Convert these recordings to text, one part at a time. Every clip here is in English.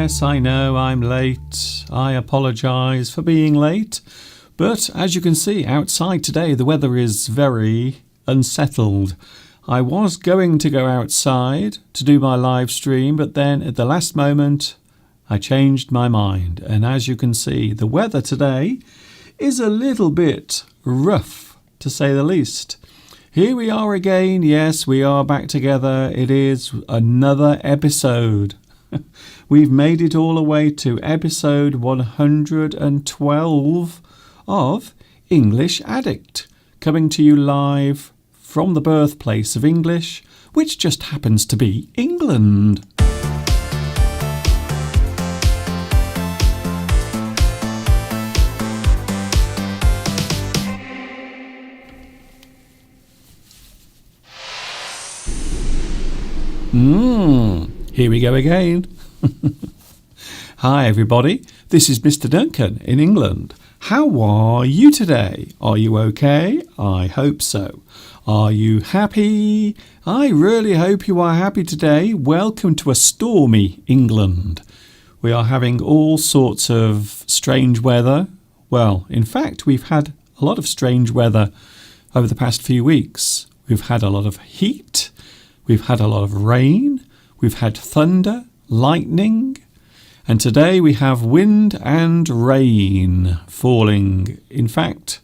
Yes, I know I'm late. I apologise for being late. But as you can see, outside today the weather is very unsettled. I was going to go outside to do my live stream, but then at the last moment I changed my mind. And as you can see, the weather today is a little bit rough, to say the least. Here we are again. Yes, we are back together. It is another episode. We've made it all the way to episode 112 of English Addict, coming to you live from the birthplace of English, which just happens to be England. Here we go again. Hi everybody, this is Mr. Duncan in England. How are you today? Are you okay? I hope so. Are you happy? I really hope you are happy today. Welcome to a stormy England. We are having all sorts of strange weather. Well, in fact, we've had a lot of strange weather over the past few weeks. We've had a lot of heat. We've had a lot of rain. We've had thunder, lightning, and today we have wind and rain falling. In fact,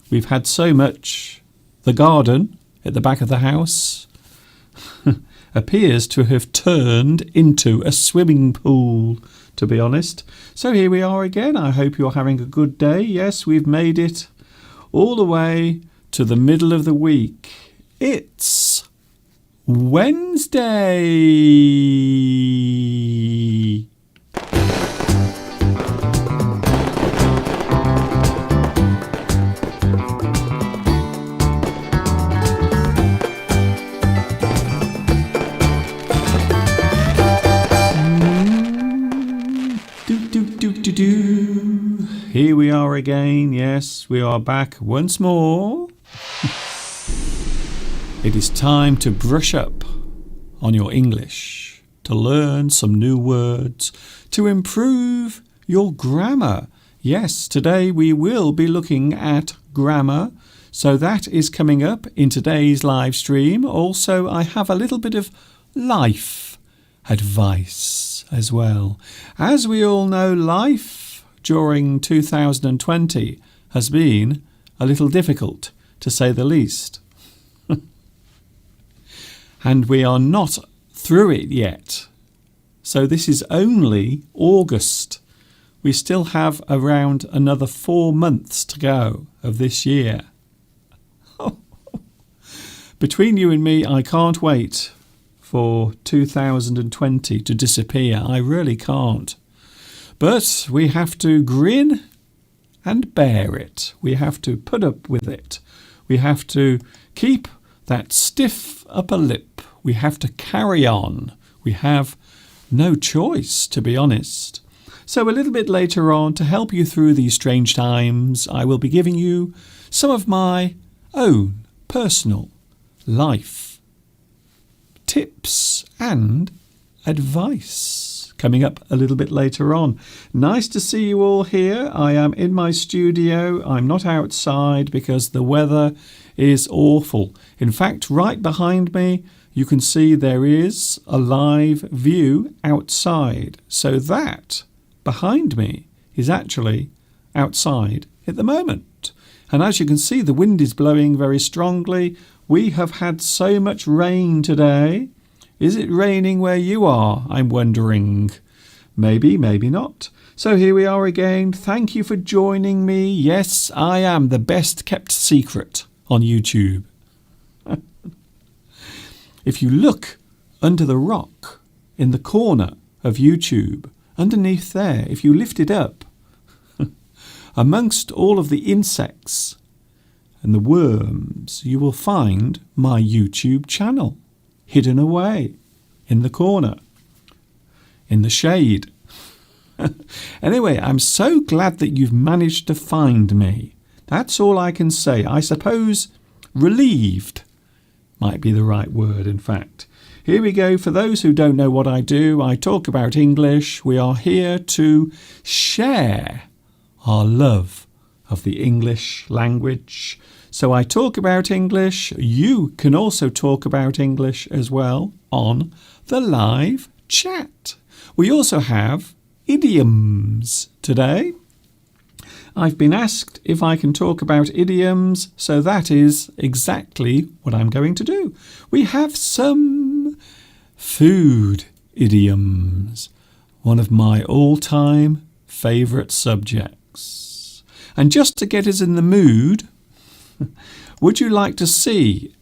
we've had so much, the garden at the back of the house appears to have turned into a swimming pool, to be honest. So here we are again. I hope you're having a good day. Yes, we've made it all the way to the middle of the week. It's Wednesday. Here we are again. Yes, we are back once more. It is time to brush up on your English, to learn some new words, to improve your grammar. Yes, today we will be looking at grammar, so that is coming up in today's live stream. Also, I have a little bit of life advice as well. As we all know, life during 2020 has been a little difficult, to say the least. And we are not through it yet. So this is only August. We still have around another 4 months to go of this year. Between you and me, I can't wait for 2020 to disappear. I really can't. But we have to grin and bear it. We have to put up with it. We have to keep that stiff upper lip. We have to carry on. We have no choice, to be honest. So a little bit later on, to help you through these strange times, I will be giving you some of my own personal life tips and advice coming up a little bit later on. Nice to see you all here. I am in my studio. I'm not outside because the weather is awful. In fact, right behind me, you can see there is a live view outside. So that behind me is actually outside at the moment. And as you can see, the wind is blowing very strongly. We have had so much rain today. Is it raining where you are? I'm wondering. Maybe, maybe not. So here we are again. Thank you for joining me. Yes, I am the best kept secret on YouTube. If you look under the rock in the corner of YouTube, underneath there, if you lift it up, amongst all of the insects and the worms, you will find my YouTube channel hidden away in the corner, in the shade. Anyway, I'm so glad that you've managed to find me. That's all I can say. I suppose relieved might be the right word, in fact. Here we go. For those who don't know what I do, I talk about English. We are here to share our love of the English language. So I talk about English. You can also talk about English as well on the live chat. We also have idioms today. I've been asked if I can talk about idioms, so that is exactly what I'm going to do. We have some food idioms, one of my all-time favourite subjects. And just to get us in the mood, would you like to see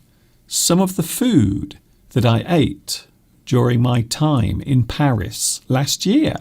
some of the food that I ate during my time in Paris last year?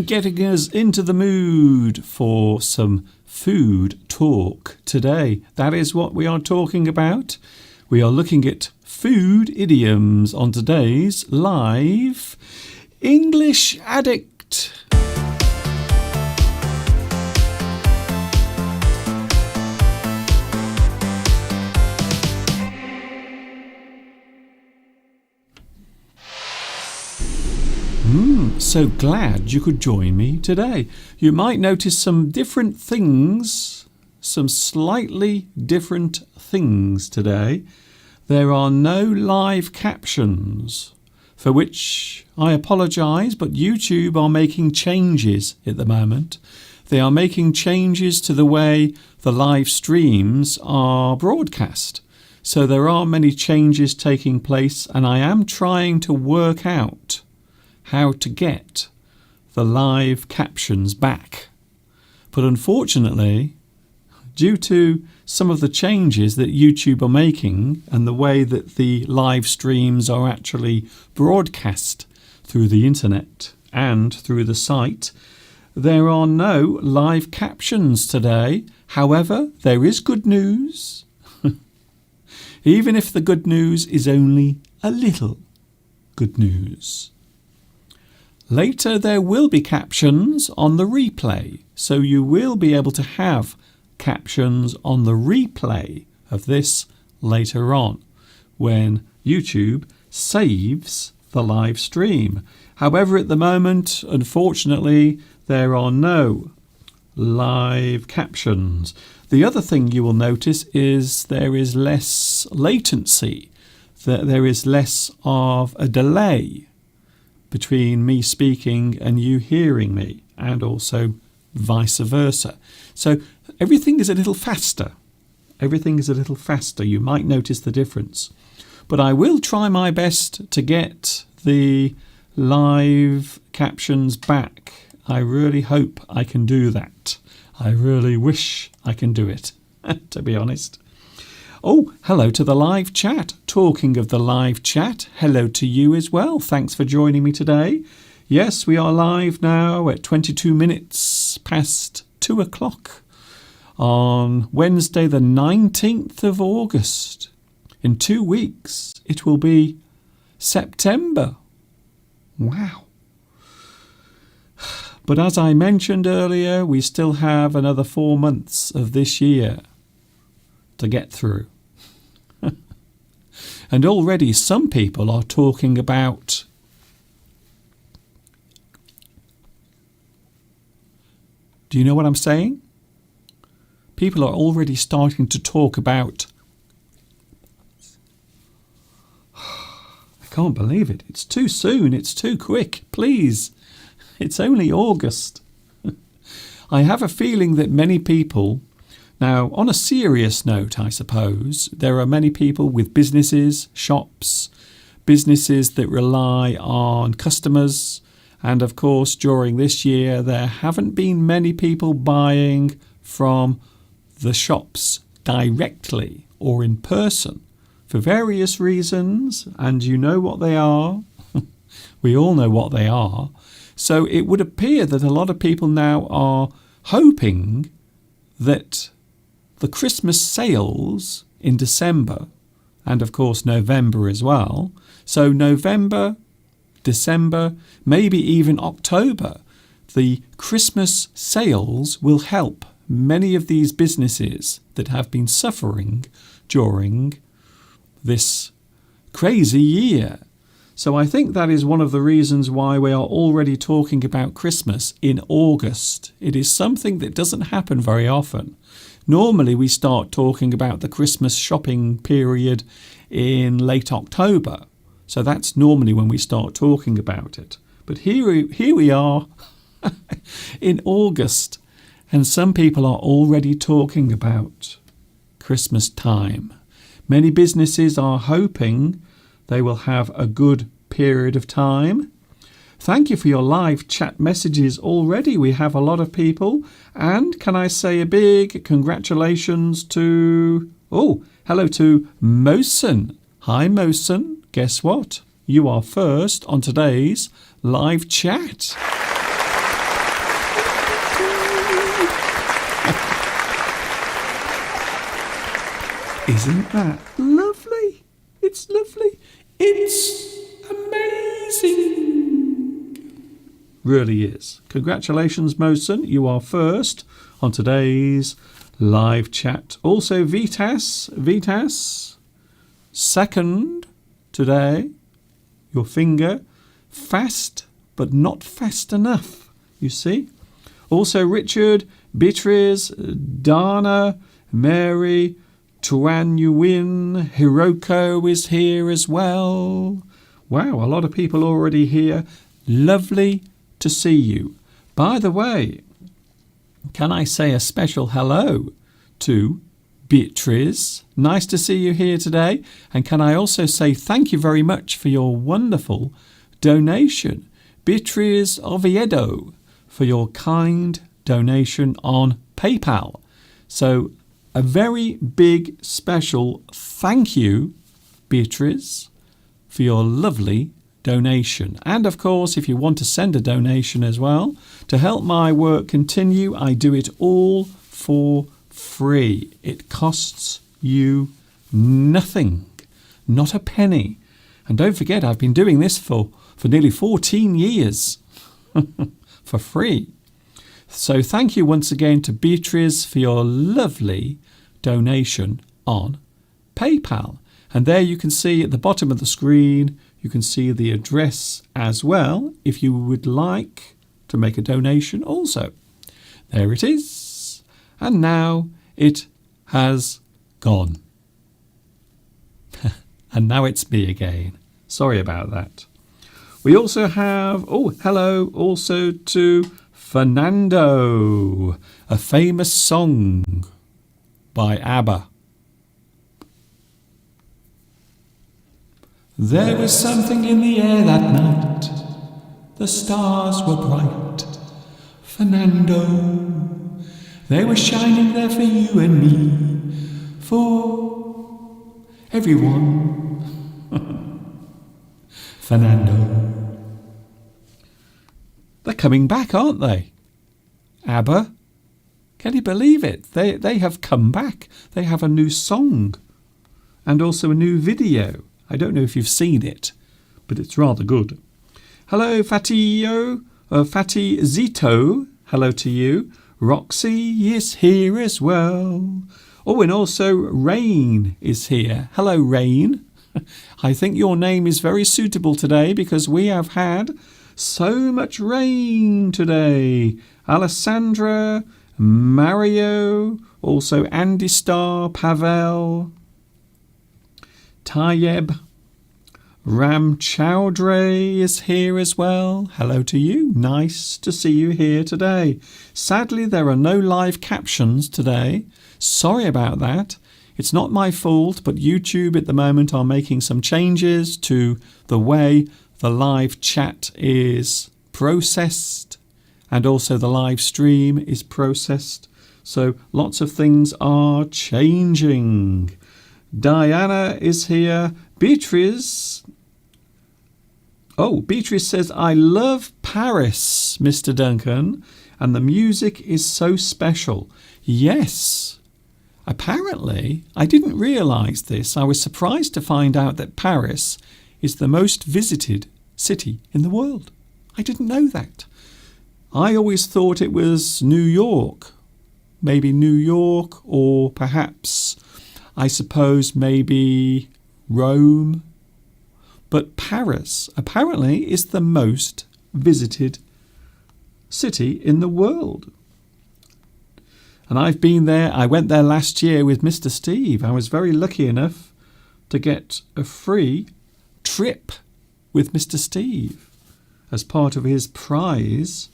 Getting us into the mood for some food talk today. That is what we are talking about. We are looking at food idioms on today's live English Addict. So glad you could join me today. You might notice some different things, some slightly different things today. There are no live captions, for which I apologise, but YouTube are making changes at the moment. They are making changes to the way the live streams are broadcast. So there are many changes taking place, and I am trying to work out how to get the live captions back. But unfortunately, due to some of the changes that YouTube are making and the way that the live streams are actually broadcast through the internet and through the site, there are no live captions today. However, there is good news, even if the good news is only a little good news. Later there will be captions on the replay, so you will be able to have captions on the replay of this later on when YouTube saves the live stream. However, at the moment, unfortunately, there are no live captions. The other thing you will notice is there is less latency, that there is less of a delay between me speaking and you hearing me, and also vice versa. So everything is a little faster. Everything is a little faster. You might notice the difference. But I will try my best to get the live captions back. I really hope I can do that. I really wish I can do it, to be honest. Oh, hello to the live chat. Talking of the live chat, hello to you as well. Thanks for joining me today. Yes, we are live now at 22 minutes past 2 o'clock. on Wednesday the 19th of August. In 2 weeks, it will be September. Wow. But as I mentioned earlier, we still have another 4 months of this year to get through. And already some people are talking about do you know what I'm saying? People are already starting to talk about I can't believe it. It's too soon. It's too quick. Please. It's only August. I have a feeling that many people, now on a serious note, I suppose, there are many people with businesses, shops, businesses that rely on customers. And of course, during this year, there haven't been many people buying from the shops directly or in person for various reasons. And you know what they are. We all know what they are. So it would appear that a lot of people now are hoping that the Christmas sales in December and of course November as well. So November, December, maybe even October, the Christmas sales will help many of these businesses that have been suffering during this crazy year. So I think that is one of the reasons why we are already talking about Christmas in August. It is something that doesn't happen very often. Normally we start talking about the Christmas shopping period in late October. So that's normally when we start talking about it. But here we are in August, and some people are already talking about Christmas time. Many businesses are hoping they will have a good period of time. Thank you for your live chat messages already. We have a lot of people. And can I say a big congratulations to... Oh, hello to Mosen. Hi, Mosen. Guess what? You are first on today's live chat. Isn't that lovely? It's lovely. It's amazing. Really is. Congratulations, Mosen. You are first on today's live chat. Also, Vitas, second today. Your finger fast, but not fast enough. You see? Also, Richard, Beatrice, Dana, Mary, Tuan Yuin, Hiroko is here as well. Wow, a lot of people already here. Lovely to see you. By the way, can I say a special hello to Beatrice? Nice to see you here today. And can I also say thank you very much for your wonderful donation. Beatrice Oviedo, for your kind donation on PayPal. So a very big special thank you, Beatrice, for your lovely donation. And of course, if you want to send a donation as well to help my work continue, I do it all for free. It costs you nothing, not a penny. And don't forget, I've been doing this for nearly 14 years for free. So thank you once again to Beatrice for your lovely donation on PayPal. And there you can see at the bottom of the screen, you can see the address as well if you would like to make a donation also. There it is. And now it has gone. And now it's me again. Sorry about that. We also have, hello also to Fernando, a famous song by ABBA. There was something in the air that night. The stars were bright. Fernando, they were shining there for you and me, for everyone. Fernando. They're coming back, aren't they? ABBA Can you believe it? They have come back. They have a new song and also a new video. I don't know if you've seen it, but it's rather good. Hello, Fatty Zito. Hello to you. Roxy is here as well. Oh, and also Rain is here. Hello, Rain. I think your name is very suitable today because we have had so much rain today. Alessandra, Mario, also Andy Star, Pavel, Tayeb, Ram Chowdhury is here as well. Hello to you. Nice to see you here today. Sadly, there are no live captions today. Sorry about that. It's not my fault, but YouTube at the moment are making some changes to the way the live chat is processed and also the live stream is processed. So lots of things are changing. Diana is here. Beatrice. Oh, Beatrice says, I love Paris, Mr. Duncan, and the music is so special. Yes. Apparently, I didn't realise this. I was surprised to find out that Paris is the most visited city in the world. I didn't know that. I always thought it was New York. Maybe New York, or perhaps, I suppose, maybe Rome. But Paris apparently is the most visited city in the world. And I've been there. I went there last year with Mr. Steve. I was very lucky enough to get a free trip with Mr. Steve as part of his prize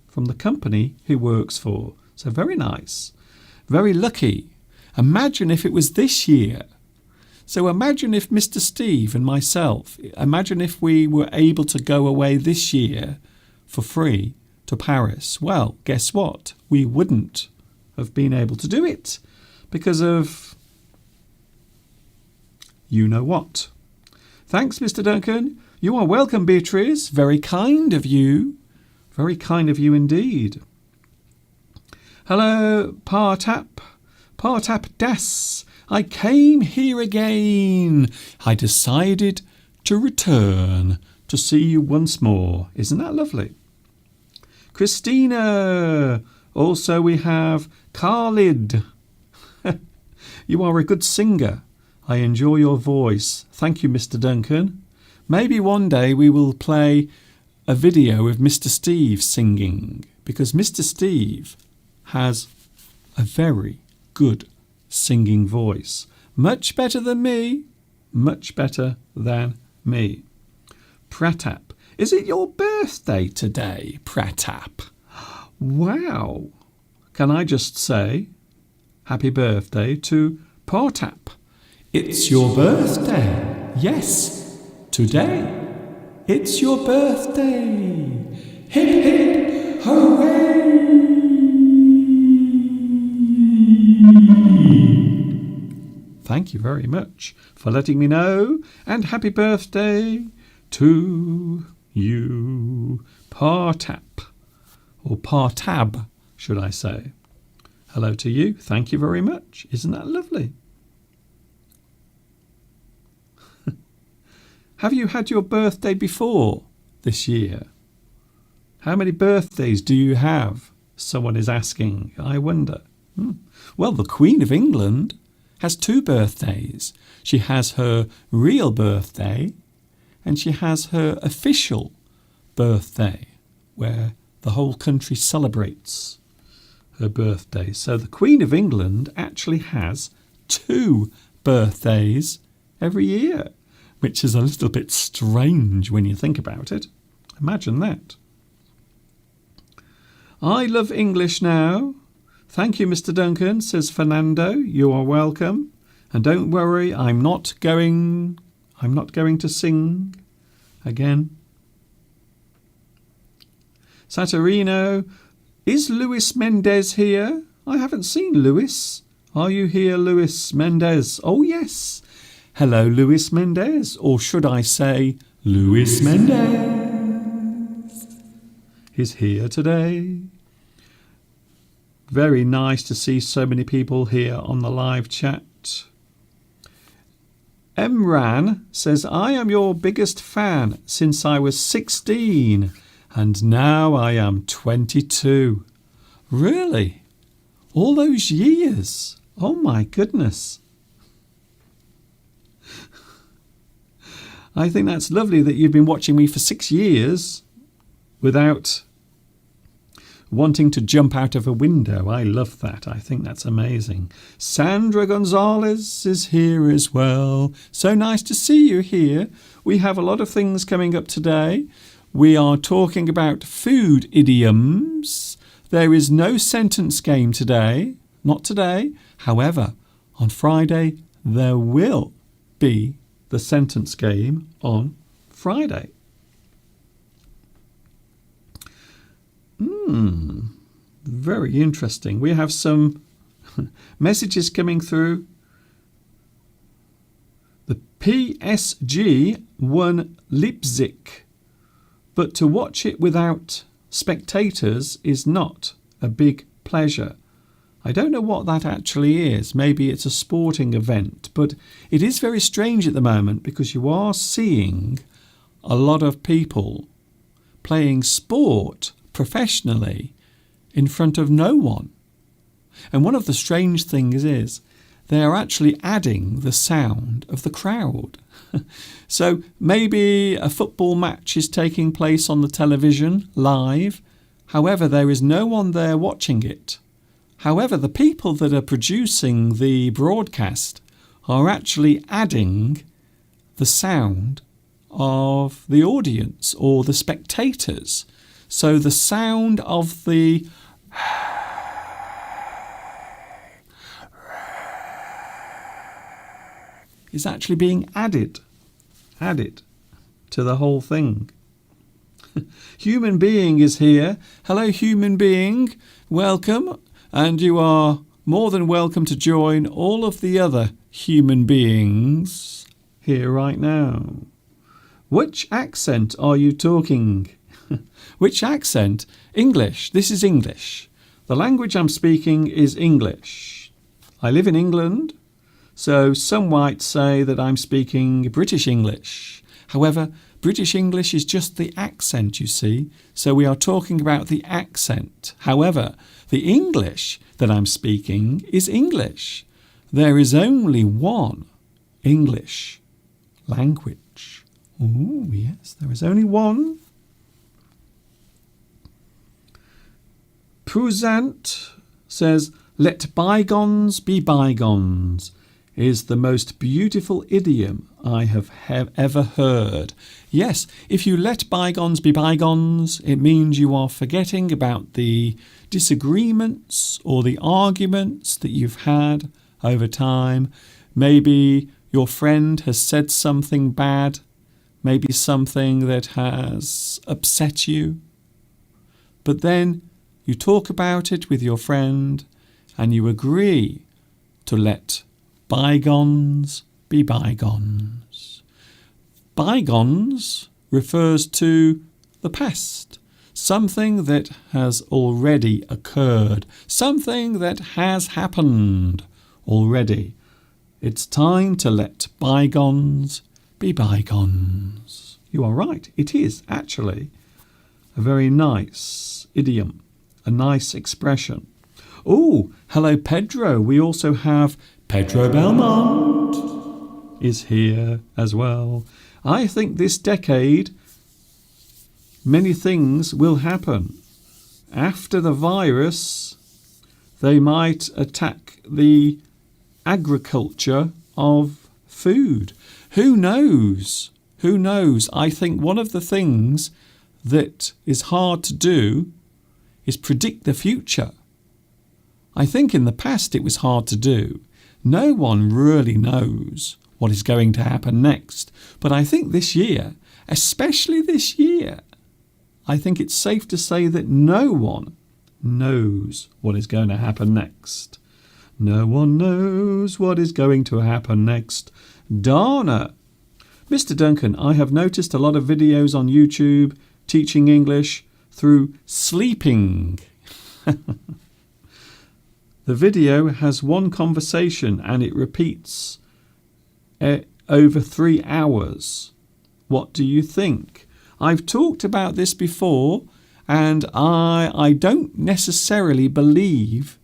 from the company he works for. So very nice. Very lucky. Imagine if it was this year. So imagine if Mr. Steve and myself, imagine if we were able to go away this year for free to Paris. Well, guess what? We wouldn't have been able to do it because of you know what. Thanks, Mr. Duncan. You are welcome, Beatrice. Very kind of you. Very kind of you indeed. Hello, Partap. Partap Das. I came here again. I decided to return to see you once more. Isn't that lovely? Christina. Also we have Khalid. You are a good singer. I enjoy your voice. Thank you, Mr. Duncan. Maybe one day we will play a video of Mr. Steve singing because Mr. Steve has a very good singing voice. Much better than me. Much better than me. Pratap. Is it your birthday today, Pratap? Wow. Can I just say happy birthday to Pratap? It's your birthday. Yes, today. It's your birthday. Hip hip hooray. Thank you very much for letting me know, and happy birthday to you, Partap, or Partab, should I say. Hello to you. Thank you very much. Isn't that lovely? Have you had your birthday before this year? How many birthdays do you have? Someone is asking. I wonder. Well, the Queen of England has 2 birthdays. She has her real birthday and she has her official birthday where the whole country celebrates her birthday. So the Queen of England actually has 2 birthdays every year, which is a little bit strange when you think about it. Imagine that. I love English now. Thank you, Mr. Duncan, says Fernando. You are welcome. And don't worry, I'm not going to sing again. Saturino. Is Luis Mendez here? I haven't seen Luis. Are you here, Luis Mendez? Oh, yes. Hello, Luis Mendez. Or should I say, Luis Mendez is here today. Very nice to see so many people here on the live chat. Emran says, I am your biggest fan since I was 16 and now I am 22. Really? All those years? Oh my goodness. I think that's lovely that you've been watching me for 6 years without wanting to jump out of a window. I love that. I think that's amazing. Sandra Gonzalez is here as well. So nice to see you here. We have a lot of things coming up today. We are talking about food idioms. There is no sentence game today. Not today. However, on Friday, there will be the sentence game on Friday. Very interesting. We have some messages coming through. The PSG won Leipzig, but to watch it without spectators is not a big pleasure. I don't know what that actually is. Maybe it's a sporting event, but it is very strange at the moment because you are seeing a lot of people playing sport professionally in front of no one. And one of the strange things is they are actually adding the sound of the crowd. So maybe a football match is taking place on the television live. However, there is no one there watching it. However, the people that are producing the broadcast are actually adding the sound of the audience or the spectators. So the sound of the is actually being added to the whole thing. Human Being is here. Hello, Human Being. Welcome. And you are more than welcome to join all of the other human beings here right now. Which accent are you talking? Which accent? English. This is English. The language I'm speaking is English. I live in England, so some might say that I'm speaking British English. However, British English is just the accent, you see. So we are talking about the accent. However, the English that I'm speaking is English. There is only one English language. Oh, yes, there is only one. Puzant says, let bygones be bygones is the most beautiful idiom I have ever heard. Yes, if you let bygones be bygones, it means you are forgetting about the disagreements or the arguments that you've had over time. Maybe your friend has said something bad, maybe something that has upset you. But then you talk about it with your friend and you agree to let bygones be bygones. Bygones refers to the past, something that has already occurred, something that has happened already. It's time to let bygones be bygones. You are right, it is actually a very nice idiom, a nice expression. Oh, hello Pedro. We also have Pedro Belmont is here as well. I think this decade many things will happen. After the virus, they might attack the agriculture of food. Who knows? Who knows? I think one of the things that is hard to do is predict the future. I think in the past it was hard to do. No one really knows what is going to happen next. But I think this year, especially this year, I think it's safe to say that no one knows what is going to happen next. No one knows what is going to happen next. Dana. Mr. Duncan, I have noticed a lot of videos on YouTube teaching English through sleeping. The video has one conversation and it repeats over 3 hours. What do you think? I've talked about this before, and I don't necessarily believe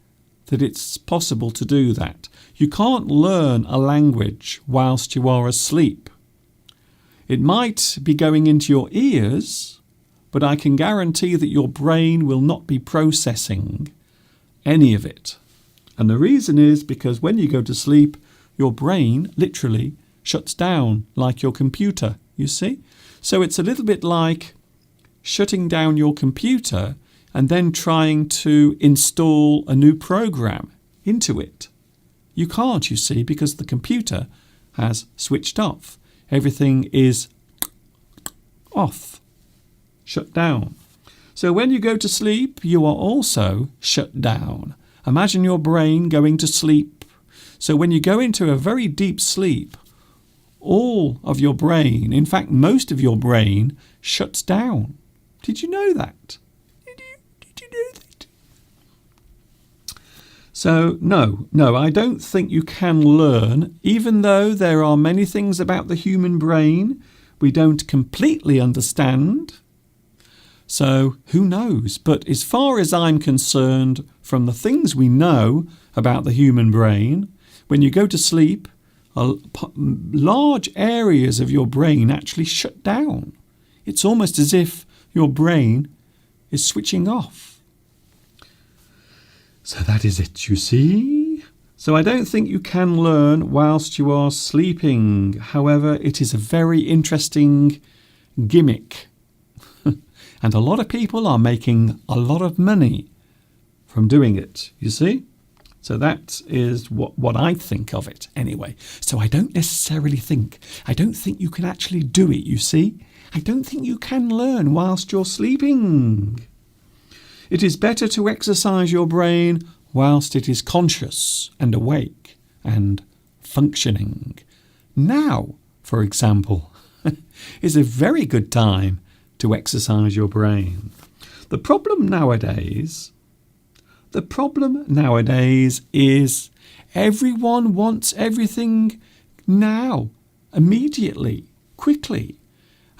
that it's possible to do that. You can't learn a language whilst you are asleep. It might be going into your ears, but I can guarantee that your brain will not be processing any of it. And the reason is because when you go to sleep, your brain literally shuts down like your computer, you see? So it's a little bit like shutting down your computer and then trying to install a new program into it. You can't, you see, because the computer has switched off. Everything is off, shut down. So when you go to sleep, you are also shut down. Imagine your brain going to sleep. So when you go into a very deep sleep, all of your brain, in fact most of your brain, shuts down. Did you know that? Did you know that? So no, I don't think you can learn, even though there are many things about the human brain we don't completely understand. So who knows? But as far as I'm concerned, from the things we know about the human brain, when you go to sleep, large areas of your brain actually shut down. It's almost as if your brain is switching off. So that is it, you see. So I don't think you can learn whilst you are sleeping. However, it is a very interesting gimmick. And a lot of people are making a lot of money from doing it, you see. So that is what I think of it anyway. So I don't think you can actually do it, you see. I don't think you can learn whilst you're sleeping. It is better to exercise your brain whilst it is conscious and awake and functioning. Now, for example, is a very good time to exercise your brain. The problem nowadays is everyone wants everything now, immediately, quickly,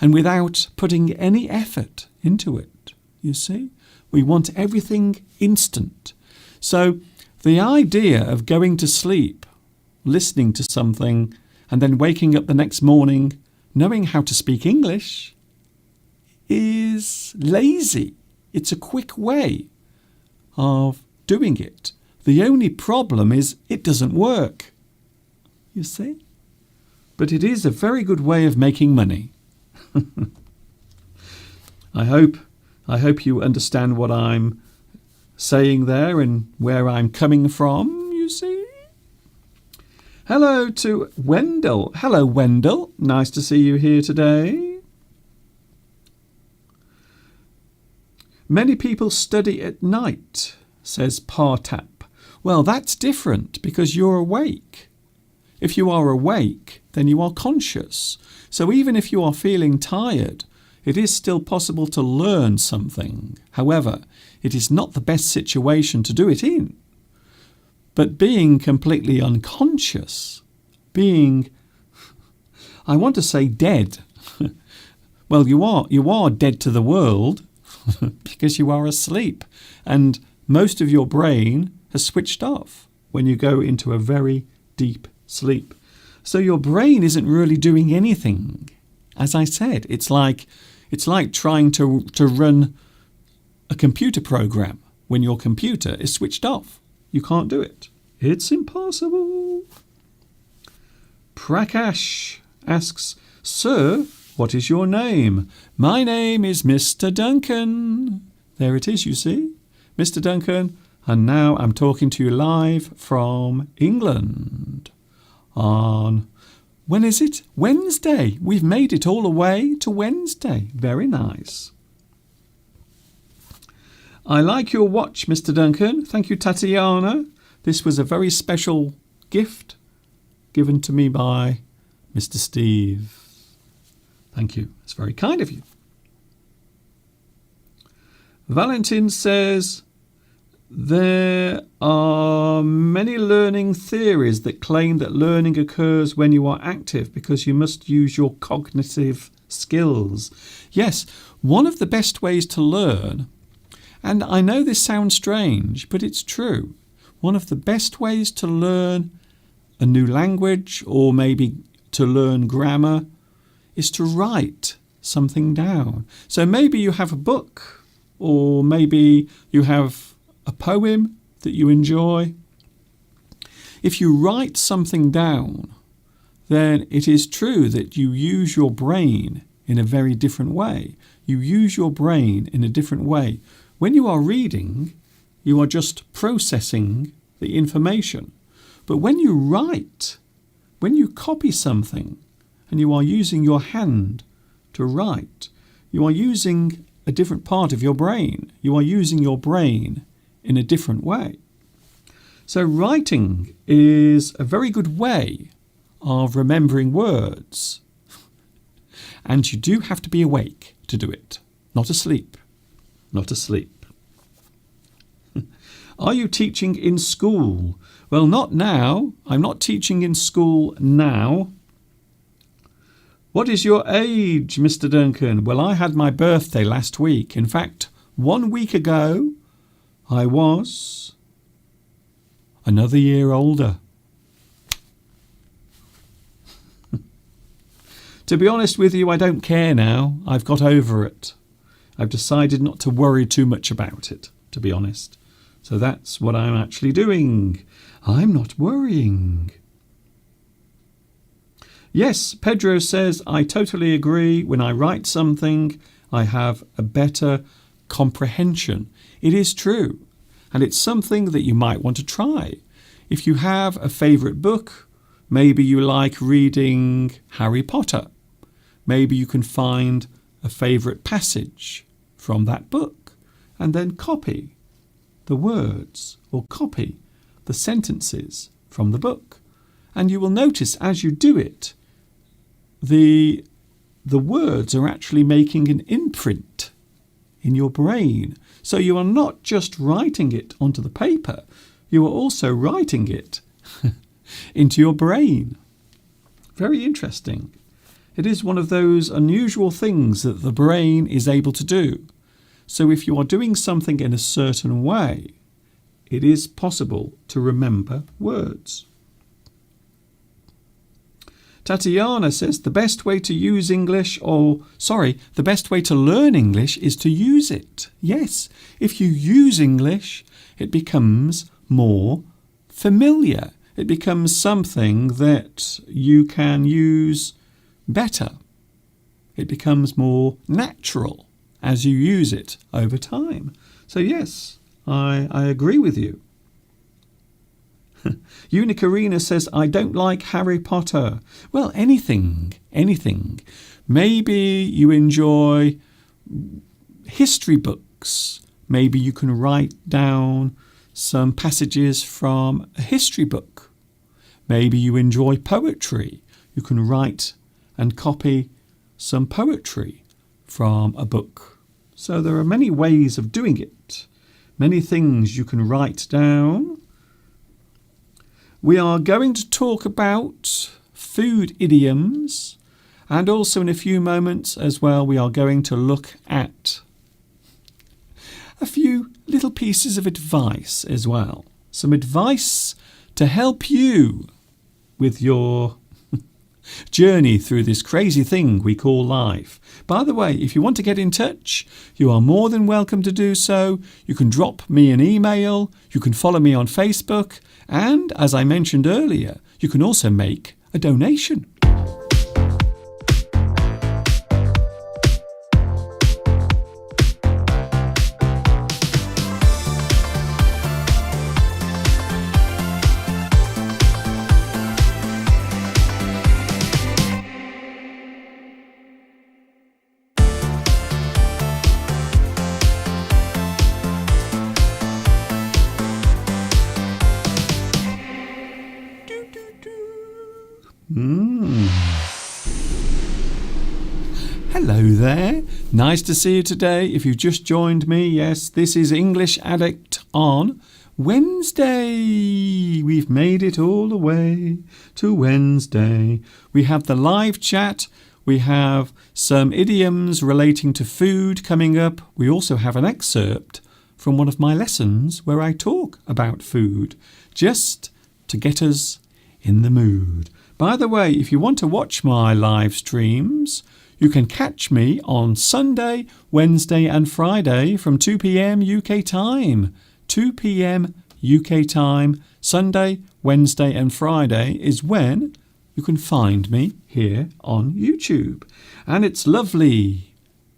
and without putting any effort into it, you see? We want everything instant. So the idea of going to sleep, listening to something, and then waking up the next morning knowing how to speak English is lazy. It's a quick way of doing it. The only problem is it doesn't work, you see? But it is a very good way of making money. I hope you understand what I'm saying there and where I'm coming from, you see? Hello to Wendell. Hello, Wendell. Nice to see you here today. Many people study at night, says Partap. Well, that's different because you're awake. If you are awake, then you are conscious. So even if you are feeling tired, it is still possible to learn something. However, it is not the best situation to do it in. But being completely unconscious, being, I want to say dead. Well, you are dead to the world because you are asleep. And most of your brain has switched off when you go into a very deep sleep. So your brain isn't really doing anything. As I said, it's like trying to run a computer program when your computer is switched off. You can't do it. It's impossible. Prakash asks, Sir, what is your name? My name is Mr. Duncan. There it is, you see. Mr. Duncan. And now I'm talking to you live from England on, when is it? Wednesday. We've made it all the way to Wednesday. Very nice. I like your watch, Mr. Duncan. Thank you, Tatiana. This was a very special gift given to me by Mr. Steve. Thank you. It's very kind of you. Valentin says, There are many learning theories that claim that learning occurs when you are active because you must use your cognitive skills. Yes, one of the best ways to learn, and I know this sounds strange, but it's true. One of the best ways to learn a new language, or maybe to learn grammar, is to write something down. So maybe you have a book, or maybe you have a poem that you enjoy. If you write something down, then it is true that you use your brain in a very different way. You use your brain in a different way. When you are reading, you are just processing the information. But when you write, when you copy something, and you are using your hand to write, you are using a different part of your brain. You are using your brain in a different way. So writing is a very good way of remembering words. And you do have to be awake to do it, not asleep. Not asleep. Are you teaching in school? Well, not now. I'm not teaching in school now. What is your age, Mr. Duncan? Well, I had my birthday last week. In fact, 1 week ago, I was another year older. To be honest with you, I don't care now. I've got over it. I've decided not to worry too much about it, to be honest. So that's what I'm actually doing. I'm not worrying. Yes, Pedro says, I totally agree. When I write something, I have a better comprehension. It is true. And it's something that you might want to try. If you have a favourite book, maybe you like reading Harry Potter. Maybe you can find a favourite passage from that book and then copy the words or copy the sentences from the book. And you will notice as you do it, the words are actually making an imprint in your brain. So you are not just writing it onto the paper, you are also writing it into your brain. Very interesting. It is one of those unusual things that the brain is able to do. So if you are doing something in a certain way, it is possible to remember words. Tatiana says the best way to use English, the best way to learn English is to use it. Yes, if you use English, it becomes more familiar. It becomes something that you can use better. It becomes more natural as you use it over time. So yes, I agree with you. Unicorina says, I don't like Harry Potter. Well, anything. Maybe you enjoy history books. Maybe you can write down some passages from a history book. Maybe you enjoy poetry. You can write and copy some poetry from a book. So there are many ways of doing it. Many things you can write down. We are going to talk about food idioms, and also in a few moments as well we are going to look at a few little pieces of advice as well. Some advice to help you with your journey through this crazy thing we call life. By the way, if you want to get in touch, you are more than welcome to do so. You can drop me an email, you can follow me on Facebook, and as I mentioned earlier, you can also make a donation. Hello there. Nice to see you today. If you've just joined me, yes, this is English Addict on Wednesday. We've made it all the way to Wednesday. We have the live chat. We have some idioms relating to food coming up. We also have an excerpt from one of my lessons where I talk about food, just to get us in the mood. By the way, if you want to watch my live streams, you can catch me on Sunday, Wednesday and Friday from 2 p.m. UK time. 2 p.m. UK time, Sunday, Wednesday and Friday is when you can find me here on YouTube. And it's lovely.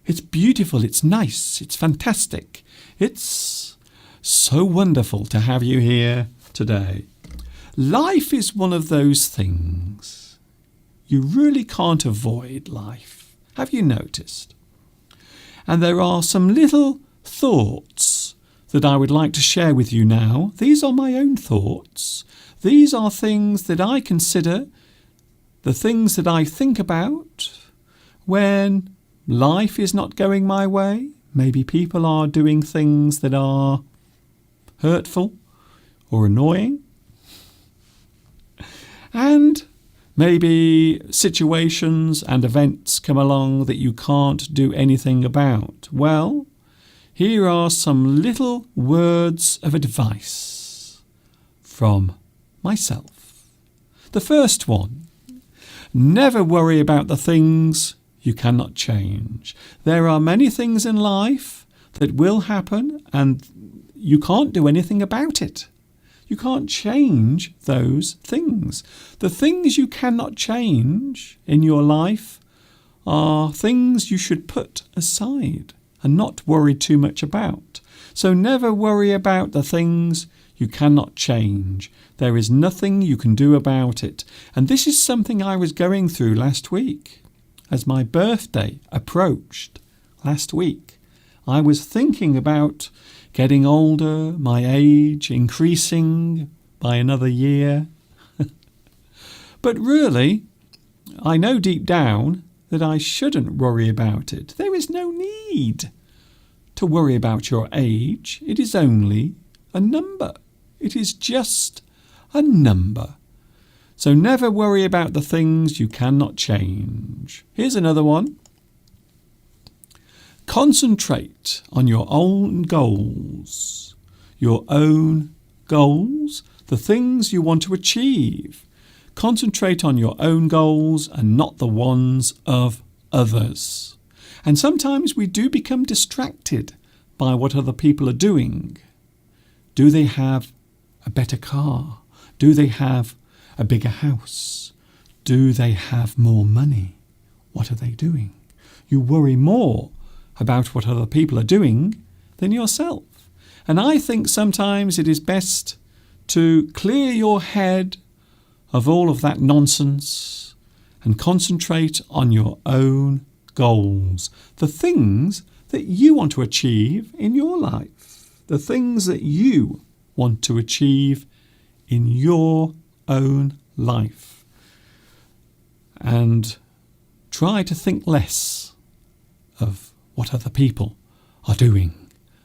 It's beautiful. It's nice. It's fantastic. It's so wonderful to have you here today. Life is one of those things. You really can't avoid life. Have you noticed? And there are some little thoughts that I would like to share with you now. These are my own thoughts. These are things that I consider, the things that I think about when life is not going my way. Maybe people are doing things that are hurtful or annoying. And maybe situations and events come along that you can't do anything about. Well, here are some little words of advice from myself. The first one, never worry about the things you cannot change. There are many things in life that will happen and you can't do anything about it. You can't change those things. The things you cannot change in your life are things you should put aside and not worry too much about. So never worry about the things you cannot change. There is nothing you can do about it. And this is something I was going through last week. As my birthday approached last week, I was thinking about getting older, my age increasing by another year. But really, I know deep down that I shouldn't worry about it. There is no need to worry about your age. It is only a number. It is just a number. So never worry about the things you cannot change. Here's another one. Concentrate on your own goals. Your own goals, the things you want to achieve. Concentrate on your own goals and not the ones of others. And sometimes we do become distracted by what other people are doing. Do they have a better car? Do they have a bigger house? Do they have more money? What are they doing? You worry more about what other people are doing than yourself. And I think sometimes it is best to clear your head of all of that nonsense and concentrate on your own goals, the things that you want to achieve in your life, the things that you want to achieve in your own life. And try to think less of what other people are doing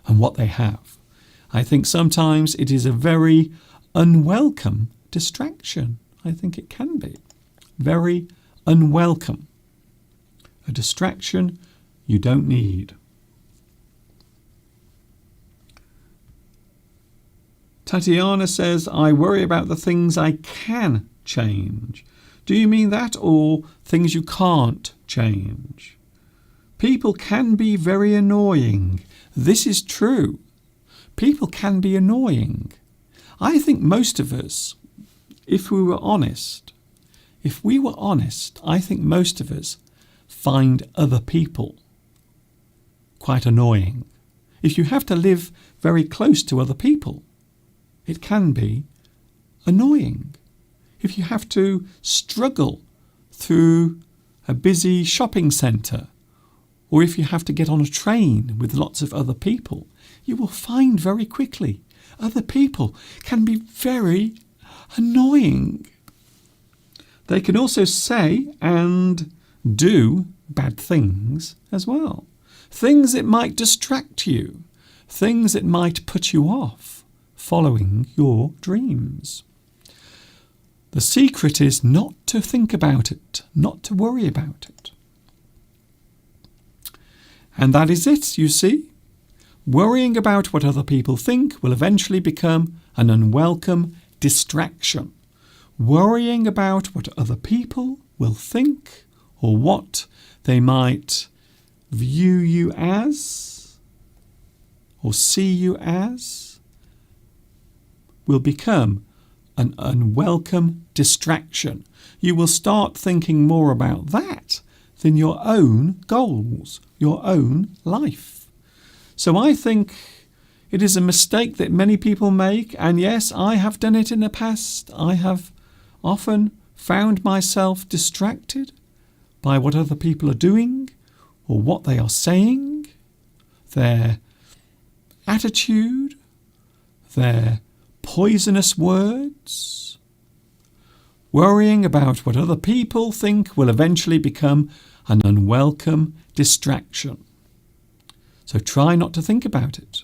and what they have. I think sometimes it is a very unwelcome distraction. I think it can be very unwelcome. A distraction you don't need. Tatiana says, I worry about the things I can change. Do you mean that, or things you can't change? People can be very annoying. This is true. People can be annoying. I think most of us, if we were honest, I think most of us find other people quite annoying. If you have to live very close to other people, it can be annoying. If you have to struggle through a busy shopping centre, or if you have to get on a train with lots of other people, you will find very quickly other people can be very annoying. They can also say and do bad things as well. Things that might distract you, things that might put you off. following your dreams. The secret is not to think about it, not to worry about it. And that is it, you see. Worrying about what other people think will eventually become an unwelcome distraction. Worrying about what other people will think or what they might view you as or see you as will become an unwelcome distraction. You will start thinking more about that than your own goals, your own life. So I think it is a mistake that many people make, and yes, I have done it in the past. I have often found myself distracted by what other people are doing or what they are saying, their attitude, their poisonous words. Worrying about what other people think will eventually become an unwelcome distraction. So try not to think about it.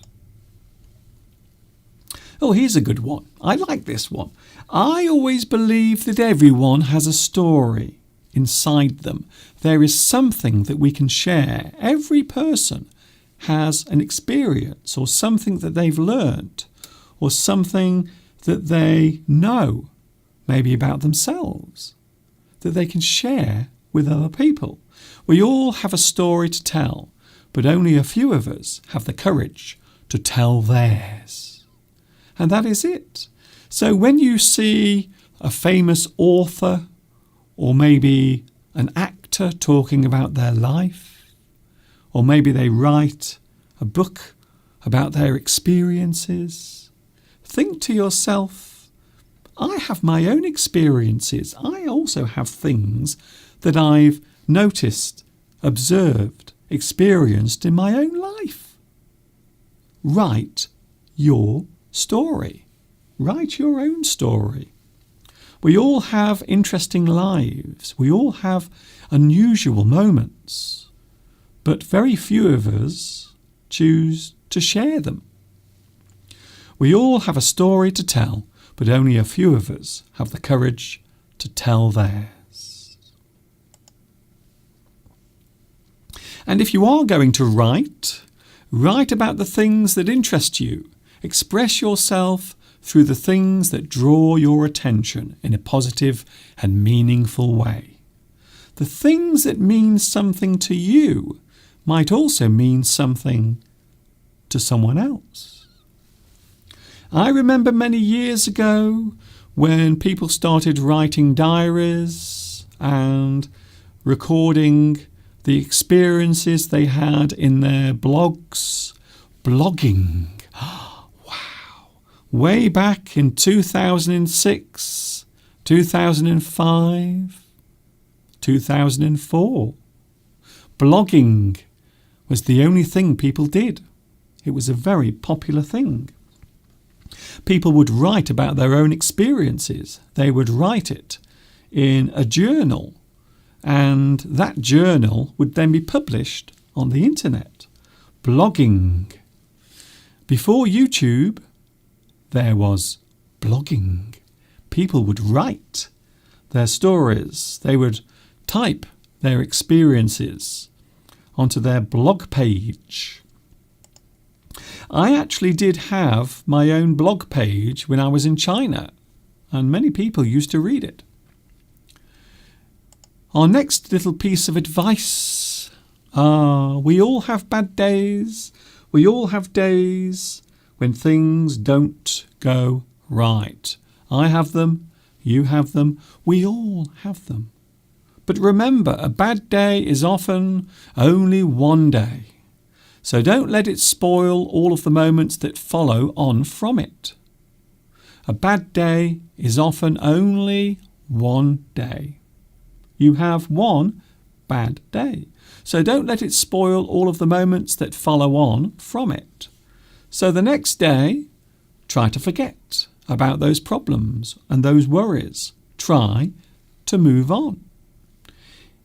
Oh, here's a good one. I like this one. I always believe that everyone has a story inside them. There is something that we can share. Every person has an experience or something that they've learned or something that they know, maybe about themselves, that they can share with other people. We all have a story to tell, but only a few of us have the courage to tell theirs. And that is it. So when you see a famous author or maybe an actor talking about their life, or maybe they write a book about their experiences, think to yourself, I have my own experiences. I also have things that I've noticed, observed, experienced in my own life. Write your story. Write your own story. We all have interesting lives. We all have unusual moments, but very few of us choose to share them. We all have a story to tell, but only a few of us have the courage to tell theirs. And if you are going to write about the things that interest you. Express yourself through the things that draw your attention in a positive and meaningful way. The things that mean something to you might also mean something to someone else. I remember many years ago when people started writing diaries and recording the experiences they had in their blogs. Blogging. Wow. Way back in 2006, 2005, 2004. Blogging was the only thing people did. It was a very popular thing. People would write about their own experiences. They would write it in a journal, and that journal would then be published on the internet. Blogging. Before YouTube, there was blogging. People would write their stories. They would type their experiences onto their blog page. I actually did have my own blog page when I was in China, and many people used to read it. Our next little piece of advice. We all have bad days. We all have days when things don't go right. I have them. You have them. We all have them. But remember, a bad day is often only one day. So don't let it spoil all of the moments that follow on from it. A bad day is often only one day. You have one bad day. So don't let it spoil all of the moments that follow on from it. So the next day, try to forget about those problems and those worries. Try to move on.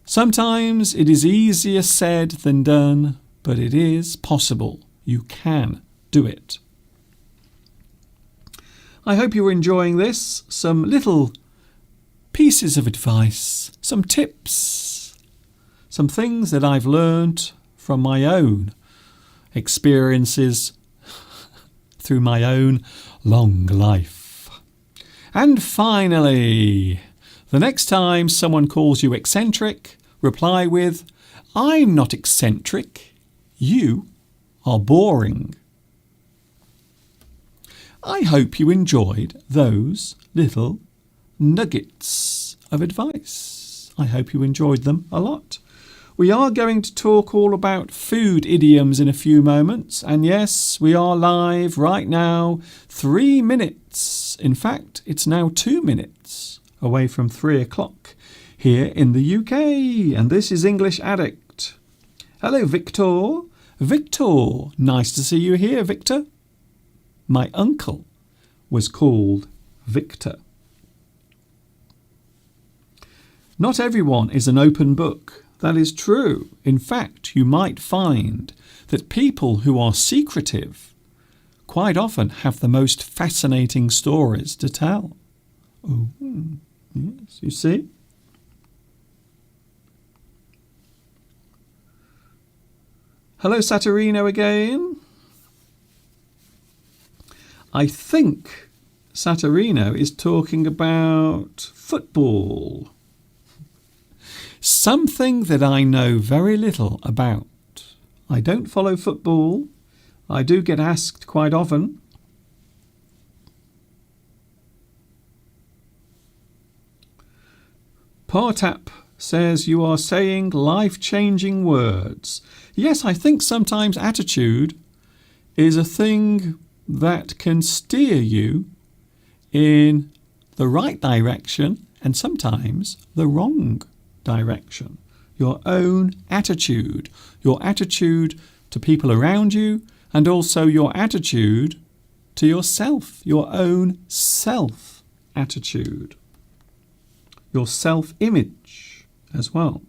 Sometimes it is easier said than done, but it is possible. You can do it. I hope you're enjoying this. Some little pieces of advice, some tips, some things that I've learned from my own experiences through my own long life. And finally, the next time someone calls you eccentric, reply with, I'm not eccentric, you are boring. I hope you enjoyed those little nuggets of advice. I hope you enjoyed them a lot. We are going to talk all about food idioms in a few moments. And yes, we are live right now, 3 minutes. In fact, it's now 2 minutes away from 3 o'clock here in the UK. And this is English Addict. Hello, Victor. Victor, nice to see you here, Victor. My uncle was called Victor. Not everyone is an open book. That is true. In fact, you might find that people who are secretive quite often have the most fascinating stories to tell. Oh, yes, you see? Hello, Saturino again. I think Saturino is talking about football. Something that I know very little about. I don't follow football. I do get asked quite often. Partap says you are saying life-changing words. Yes, I think sometimes attitude is a thing that can steer you in the right direction and sometimes the wrong direction. Your own attitude. Your attitude to people around you and also your attitude to yourself. Your own self-attitude. Your self-image as well.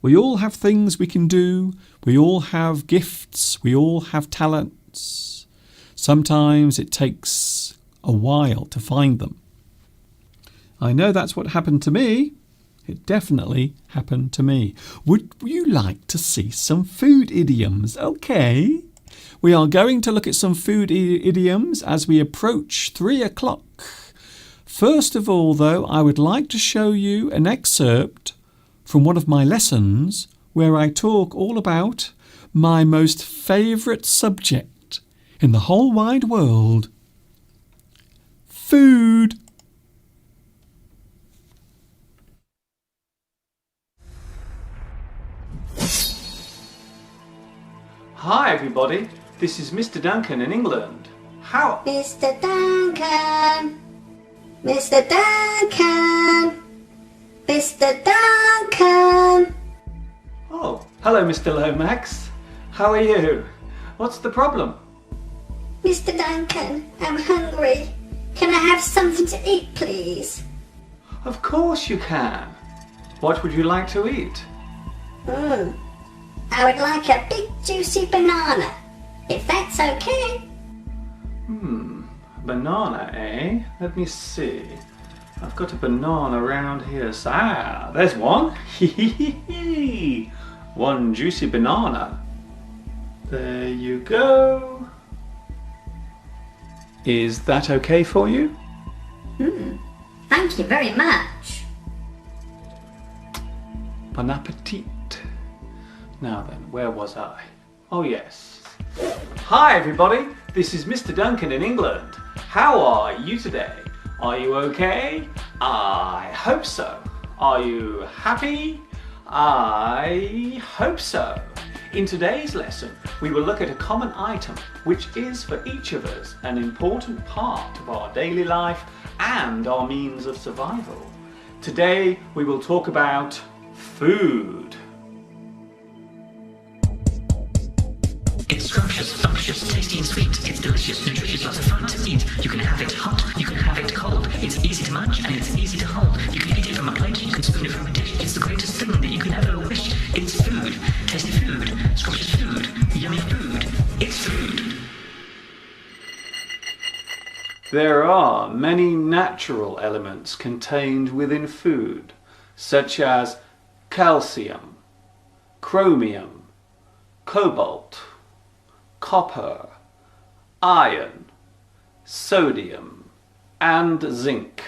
We all have things we can do. We all have gifts. We all have talents. Sometimes it takes a while to find them. I know that's what happened to me. It definitely happened to me. Would you like to see some food idioms? Okay. We are going to look at some food idioms as we approach 3 o'clock. First of all, though, I would like to show you an excerpt from one of my lessons where I talk all about my most favourite subject in the whole wide world. Food. Hi everybody, this is Mr. Duncan in England. How... Mr. Duncan! Mr. Duncan! Mr. Duncan! Oh, hello Mr. Lomax. How are you? What's the problem? Mr. Duncan, I'm hungry. Can I have something to eat, please? Of course you can. What would you like to eat? I would like a big juicy banana, if that's okay. Banana, eh? Let me see. I've got a banana around here. There's one. One juicy banana. There you go. Is that okay for you? Thank you very much. Bon appetit. Now then, where was I? Oh yes. Hi everybody, this is Mr. Duncan in England. How are you today? Are you okay? I hope so. Are you happy? I hope so. In today's lesson, we will look at a common item which is for each of us an important part of our daily life and our means of survival. Today we will talk about food. It's scrumptious, sumptuous, tasty and sweet. It's delicious, nutritious, lots of fun to eat. You can have it hot, you can have it cold. It's easy to munch and it's easy to hold. You can eat it from a plate, you can spoon it from a dish. It's the greatest thing that you can ever wish. It's food, tasty food, scrumptious food, yummy food. It's food. There are many natural elements contained within food, such as calcium, chromium, cobalt, copper, iron, sodium, and zinc.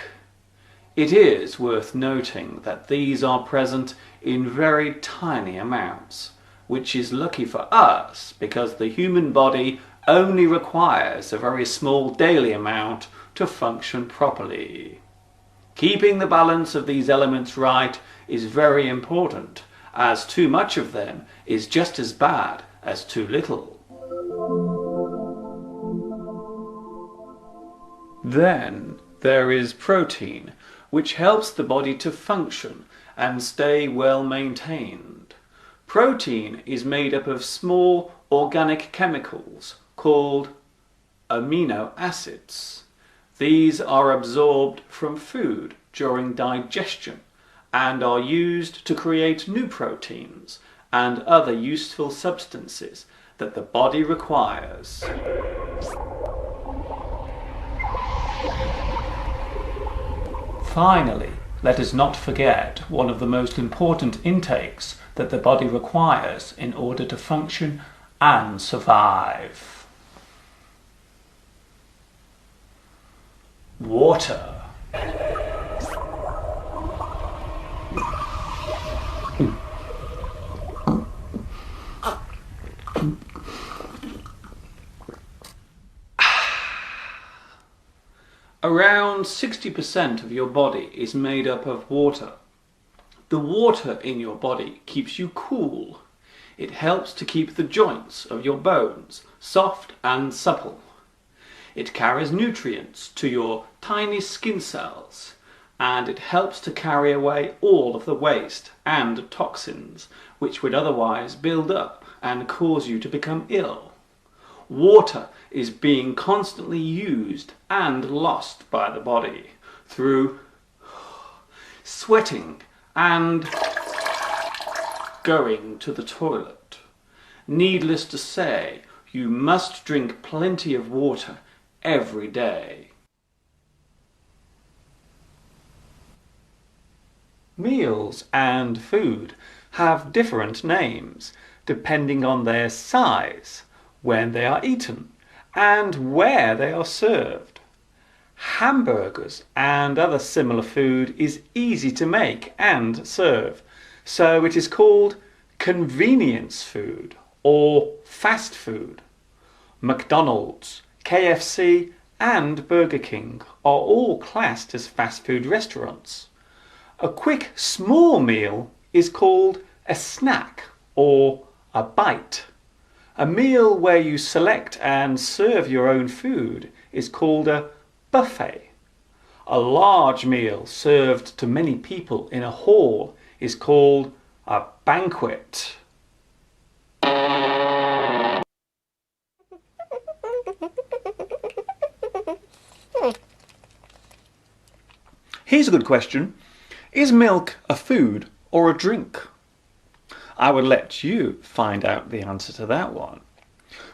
It is worth noting that these are present in very tiny amounts, which is lucky for us because the human body only requires a very small daily amount to function properly. Keeping the balance of these elements right is very important, as too much of them is just as bad as too little. Then there is protein, which helps the body to function and stay well maintained. Protein is made up of small organic chemicals called amino acids. These are absorbed from food during digestion and are used to create new proteins and other useful substances that the body requires. Finally, let us not forget one of the most important intakes that the body requires in order to function and survive. Water. Around 60% of your body is made up of water. The water in your body keeps you cool. It helps to keep the joints of your bones soft and supple. It carries nutrients to your tiny skin cells, and it helps to carry away all of the waste and toxins which would otherwise build up and cause you to become ill. Water is being constantly used and lost by the body through sweating and going to the toilet. Needless to say, you must drink plenty of water every day. Meals and food have different names depending on their size, when they are eaten, and where they are served. Hamburgers and other similar food is easy to make and serve, so it is called convenience food or fast food. McDonald's, KFC and Burger King are all classed as fast food restaurants. A quick small meal is called a snack or a bite. A meal where you select and serve your own food is called a buffet. A large meal served to many people in a hall is called a banquet. Here's a good question. Is milk a food or a drink? I would let you find out the answer to that one.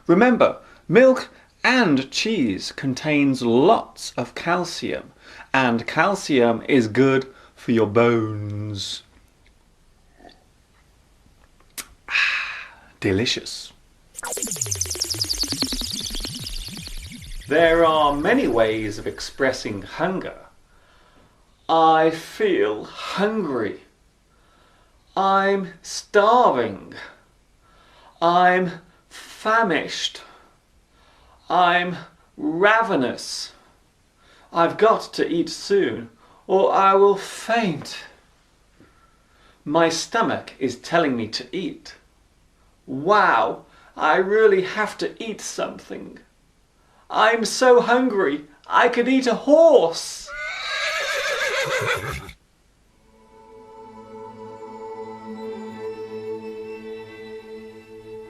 Remember, milk and cheese contains lots of calcium, and calcium is good for your bones. Delicious. There are many ways of expressing hunger. I feel hungry. I'm starving. I'm famished. I'm ravenous. I've got to eat soon, or I will faint. My stomach is telling me to eat. Wow, I really have to eat something. I'm so hungry, I could eat a horse.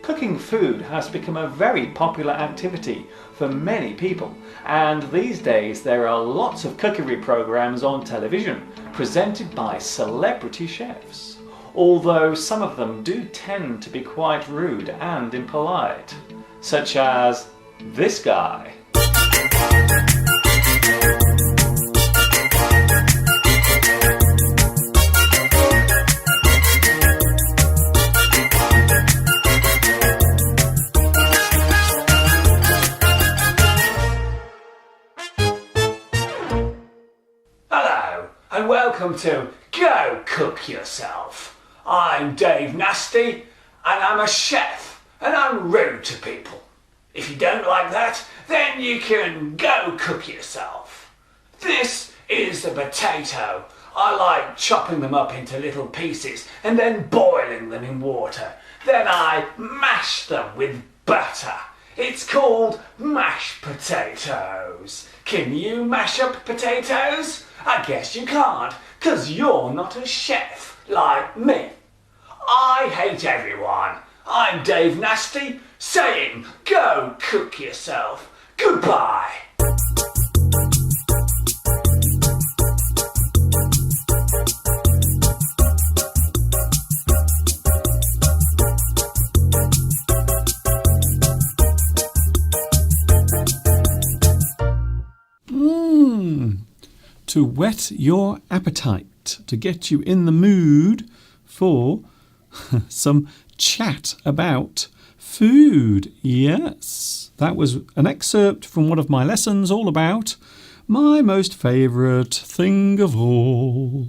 Cooking food has become a very popular activity for many people, and these days there are lots of cookery programs on television presented by celebrity chefs, although some of them do tend to be quite rude and impolite, such as this guy. welcome to Go Cook Yourself. I'm Dave Nasty, and I'm a chef, and I'm rude to people. If you don't like that, then you can go cook yourself. This is the potato. I like chopping them up into little pieces and then boiling them in water. Then I mash them with butter. It's called mashed potatoes. Can you mash up potatoes? I guess you can't, 'cause you're not a chef like me. I hate everyone. I'm Dave Nasty, saying go cook yourself. Goodbye. To whet your appetite, to get you in the mood for some chat about food. Yes, that was an excerpt from one of my lessons all about my most favourite thing of all.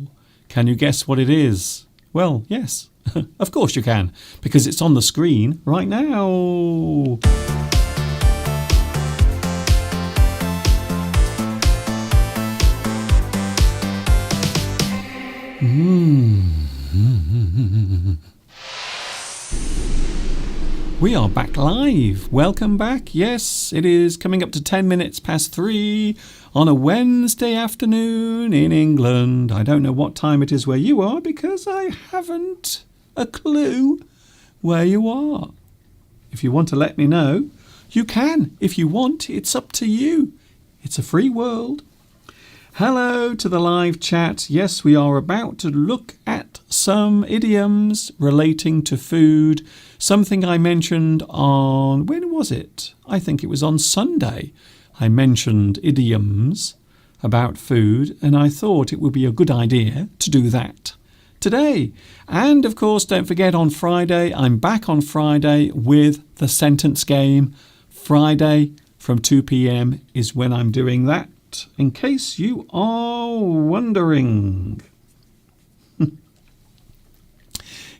Can you guess what it is? Well, yes, of course you can, because it's on the screen right now. We are back live. Welcome back. Yes, it is coming up to 10 minutes past 3 on a Wednesday afternoon in England. I don't know what time it is where you are because I haven't a clue where you are. If you want to let me know, you can. If you want, it's up to you. It's a free world. Hello to the live chat. Yes, we are about to look at some idioms relating to food. Something I mentioned on, when was it? I think it was on Sunday. I mentioned idioms about food, and I thought it would be a good idea to do that today. And of course, don't forget on Friday, I'm back on Friday with the sentence game. Friday from 2 p.m. is when I'm doing that, in case you are wondering.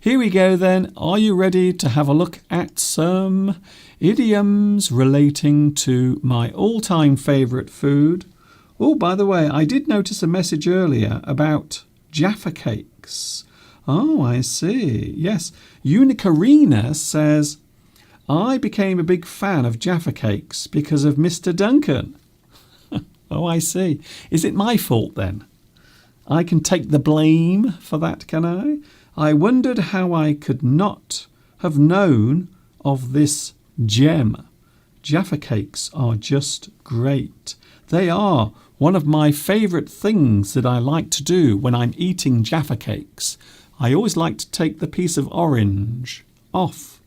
Here we go then. Are you ready to have a look at some idioms relating to my all-time favourite food? Oh, by the way, I did notice a message earlier about Jaffa cakes. Oh, I see. Yes. Unicarina says, I became a big fan of Jaffa cakes because of Mr. Duncan. Oh, I see. Is it my fault then? I can take the blame for that, can I? I wondered how I could not have known of this gem. Jaffa cakes are just great. They are one of my favourite things that I like to do when I'm eating Jaffa cakes. I always like to take the piece of orange off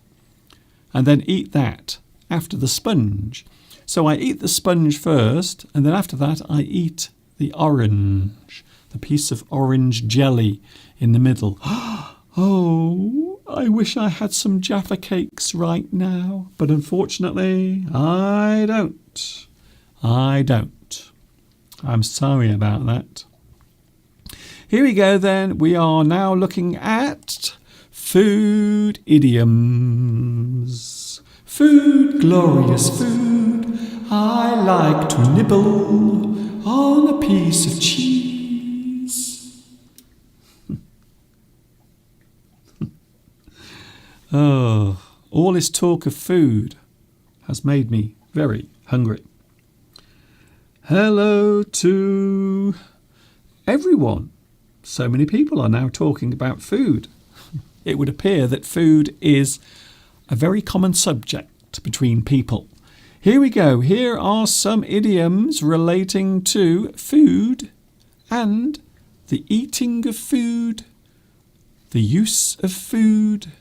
and then eat that after the sponge. So I eat the sponge first, and then after that I eat the orange, the piece of orange jelly in the middle. Oh, I wish I had some Jaffa cakes right now, but unfortunately I don't. I'm sorry about that. Here we go then. We are now looking at food idioms. Food, glorious food. I like to nibble on a piece of cheese. Oh, all this talk of food has made me very hungry. Hello to everyone. So many people are now talking about food. It would appear that food is a very common subject between people. Here we go. Here are some idioms relating to food and the eating of food, the use of food,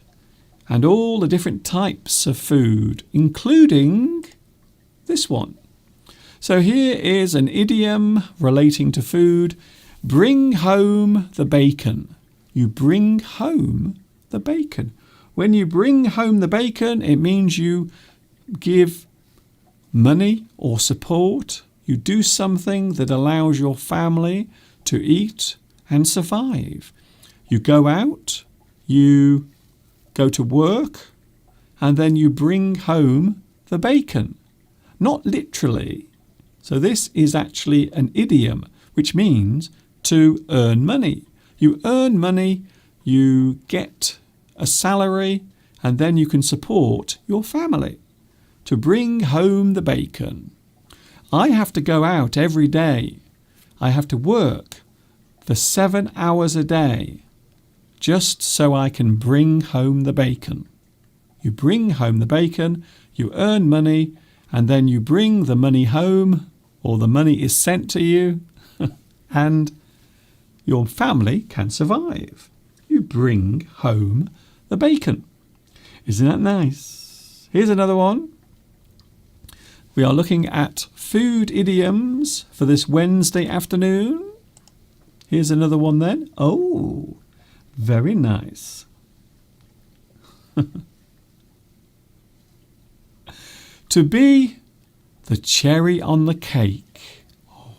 and all the different types of food, including this one. So here is an idiom relating to food. Bring home the bacon. You bring home the bacon. When you bring home the bacon, it means you give money or support. You do something that allows your family to eat and survive. You go out, you go to work, and then you bring home the bacon. Not literally. So this is actually an idiom, which means to earn money. You earn money, you get a salary, and then you can support your family. To bring home the bacon. I have to go out every day. I have to work for 7 hours a day just so I can bring home the bacon. You bring home the bacon, you earn money, and then you bring the money home, or the money is sent to you, and your family can survive. You bring home the bacon. Isn't that nice? Here's another one. We are looking at food idioms for this Wednesday afternoon. Here's another one then. Oh, very nice. To be the cherry on the cake. Oh,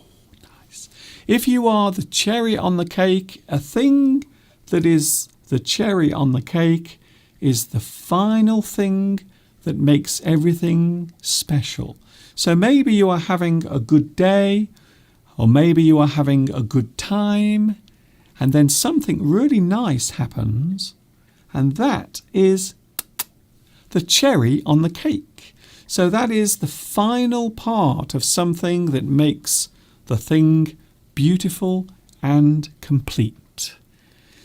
nice. If you are the cherry on the cake, a thing that is the cherry on the cake is the final thing that makes everything special. So maybe you are having a good day, or maybe you are having a good time, and then something really nice happens, and that is the cherry on the cake. So that is the final part of something that makes the thing beautiful and complete.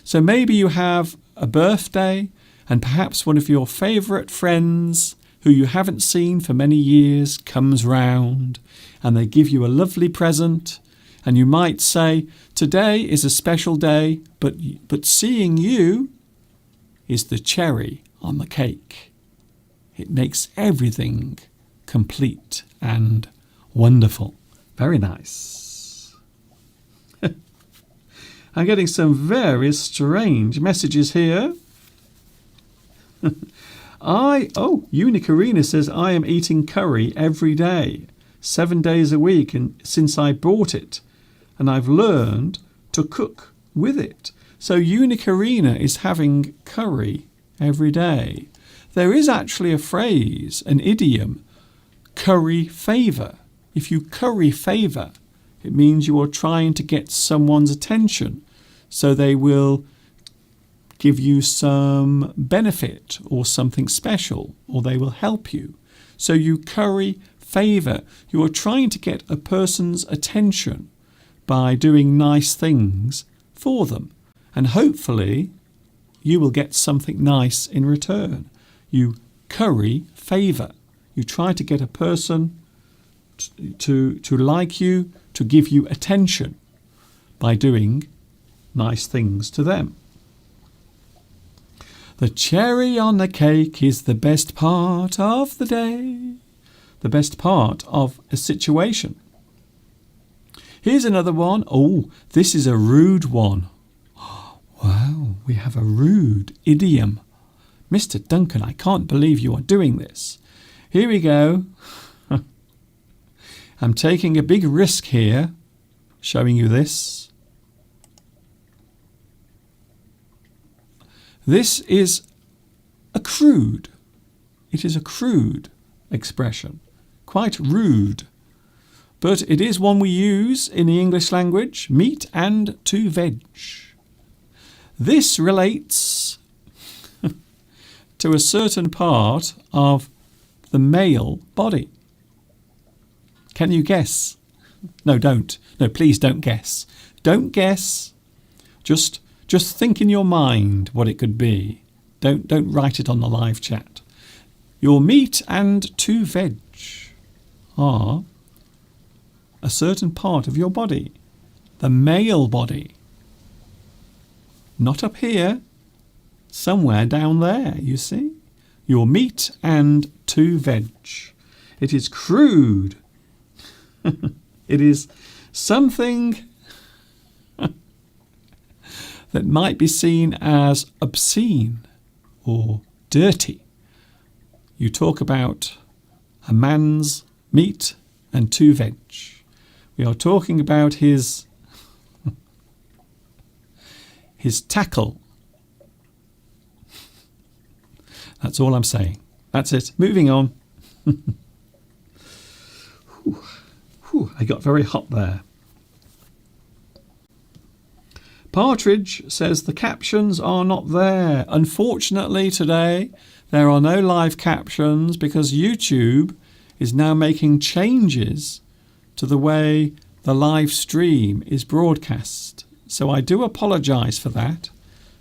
So maybe you have a birthday, and perhaps one of your favourite friends who you haven't seen for many years comes round, and they give you a lovely present, and you might say, today is a special day, but seeing you is the cherry on the cake. It makes everything complete and wonderful. Very nice. I'm getting some very strange messages here. Unicorina says, I am eating curry every day, 7 days a week, and since I bought it, and I've learned to cook with it. So Unicorina is having curry every day. There is actually a phrase, an idiom, curry favour. If you curry favour, it means you are trying to get someone's attention, so they will give you some benefit or something special, or they will help you. So you curry favour. You are trying to get a person's attention by doing nice things for them. And hopefully you will get something nice in return. You curry favour. You try to get a person to like you, to give you attention by doing nice things to them. The cherry on the cake is the best part of the day, the best part of a situation. Here's another one. Oh, this is a rude one. Wow, we have a rude idiom. Mr. Duncan, I can't believe you are doing this. Here we go. I'm taking a big risk here, showing you this. This is a crude. It is a crude expression, quite rude. But it is one we use in the English language, meat and to veg. This relates to a certain part of the male body. Can you guess? No, don't. No, please don't guess. Don't guess. Just think in your mind what it could be. Don't write it on the live chat. Your meat and to veg are a certain part of your body. The male body. Not up here. Somewhere down there, you see? Your meat and to veg. It is crude. It is something that might be seen as obscene or dirty. You talk about a man's meat and to veg. We are talking about his his tackle. That's all I'm saying. That's it. Moving on. I got very hot there. Partridge says the captions are not there. Unfortunately today there are no live captions because YouTube is now making changes to the way the live stream is broadcast. So I do apologise for that,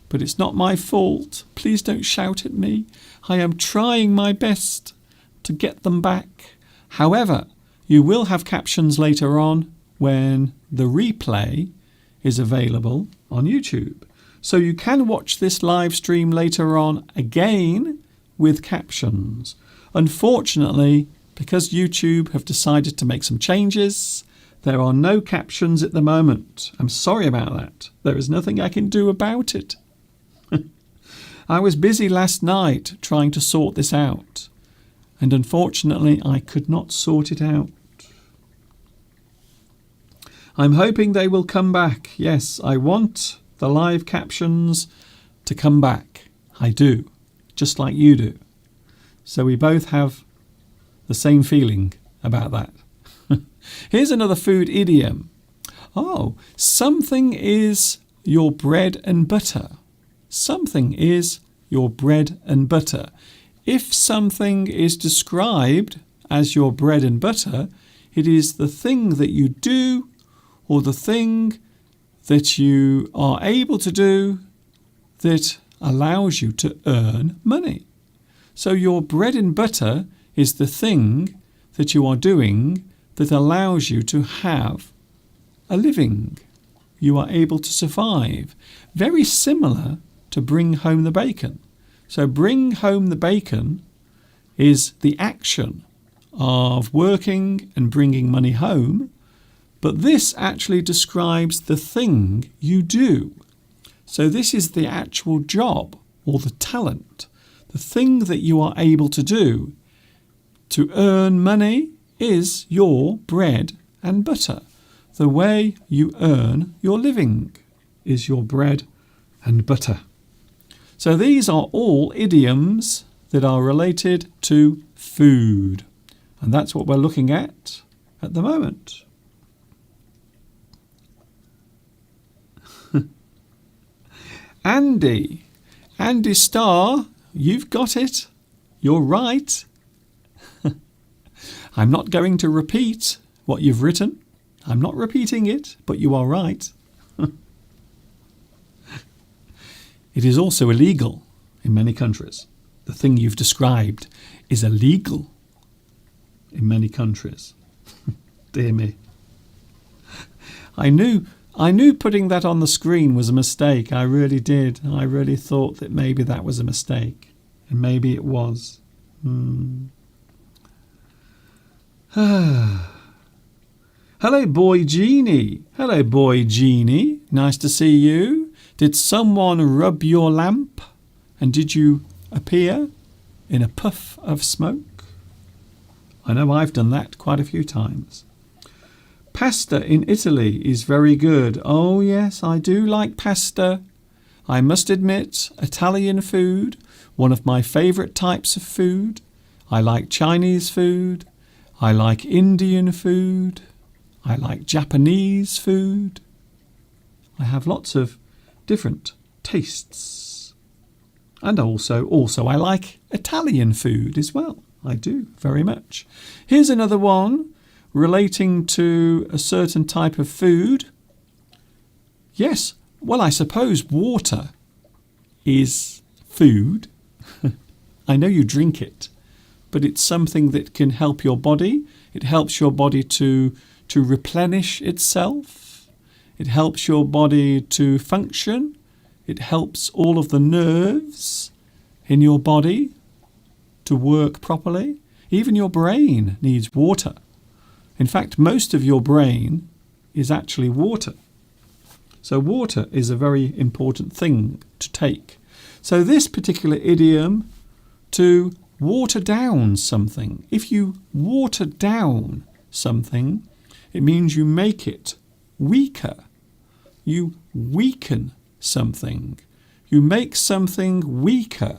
but it's not my fault. Please don't shout at me. I am trying my best to get them back. However, you will have captions later on when the replay is available on YouTube. So you can watch this live stream later on again with captions. Unfortunately, because YouTube have decided to make some changes, there are no captions at the moment. I'm sorry about that. There is nothing I can do about it. I was busy last night trying to sort this out, and unfortunately I could not sort it out. I'm hoping they will come back. Yes, I want the live captions to come back. I do, just like you do. So we both have the same feeling about that. Here's another food idiom. Oh, something is your bread and butter. Something is your bread and butter. If something is described as your bread and butter, it is the thing that you do or the thing that you are able to do that allows you to earn money. So your bread and butter is the thing that you are doing that allows you to have a living. You are able to survive. Very similar to bring home the bacon. So bring home the bacon is the action of working and bringing money home, but this actually describes the thing you do. So this is the actual job or the talent, the thing that you are able to do. To earn money is your bread and butter. The way you earn your living is your bread and butter. So these are all idioms that are related to food. And that's what we're looking at the moment. Andy Starr, you've got it. You're right. I'm not going to repeat what you've written. I'm not repeating it, but you are right. It is also illegal in many countries. The thing you've described is illegal in many countries. Dear me. I knew putting that on the screen was a mistake. I really did. I really thought that maybe that was a mistake. And maybe it was. Hello, Boy Genie. Hello, Boy Genie. Nice to see you. Did someone rub your lamp? And did you appear in a puff of smoke? I know I've done that quite a few times. Pasta in Italy is very good. Oh yes, I do like pasta. I must admit, Italian food, one of my favourite types of food. I like Chinese food. I like Indian food. I like Japanese food. I have lots of different tastes. And also I like Italian food as well. I do, very much. Here's another one relating to a certain type of food. Yes, well, I suppose water is food. I know you drink it, but it's something that can help your body. It helps your body to replenish itself. It helps your body to function. It helps all of the nerves in your body to work properly. Even your brain needs water. In fact, most of your brain is actually water. So water is a very important thing to take. So this particular idiom, to water down something. If you water down something, it means you make it weaker. You weaken something. You make something weaker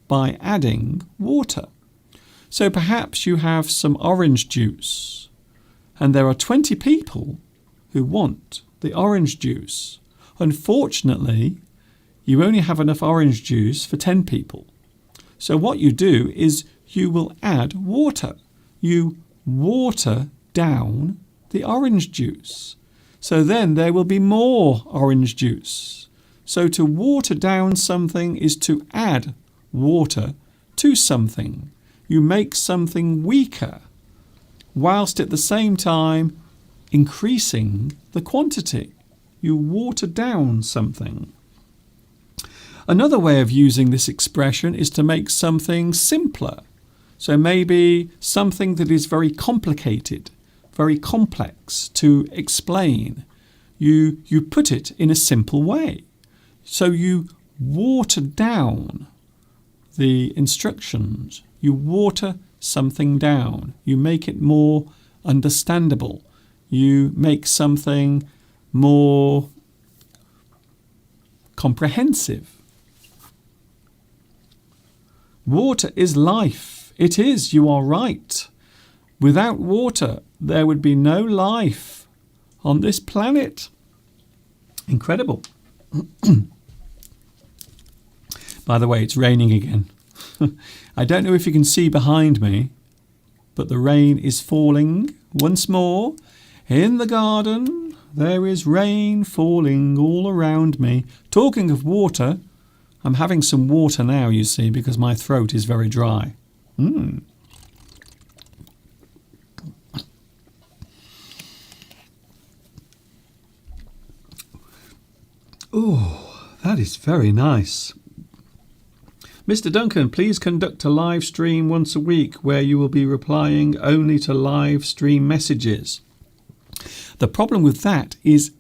by adding water. So perhaps you have some orange juice and there are 20 people who want the orange juice. Unfortunately, you only have enough orange juice for 10 people. So what you do is you will add water. You water down the orange juice. So then there will be more orange juice. So to water down something is to add water to something. You make something weaker, whilst at the same time increasing the quantity. You water down something. Another way of using this expression is to make something simpler. So maybe something that is very complicated, very complex to explain. You put it in a simple way. So you water down the instructions. You water something down. You make it more understandable. You make something more comprehensive. Water is life. It is, you are right. Without water, there would be no life on this planet. Incredible. By the way, it's raining again. I don't know if you can see behind me, but the rain is falling once more. In the garden, there is rain falling all around me. Talking of water, I'm having some water now, you see, because my throat is very dry. Oh, that is very nice. Mr. Duncan, please conduct a live stream once a week where you will be replying only to live stream messages. The problem with that is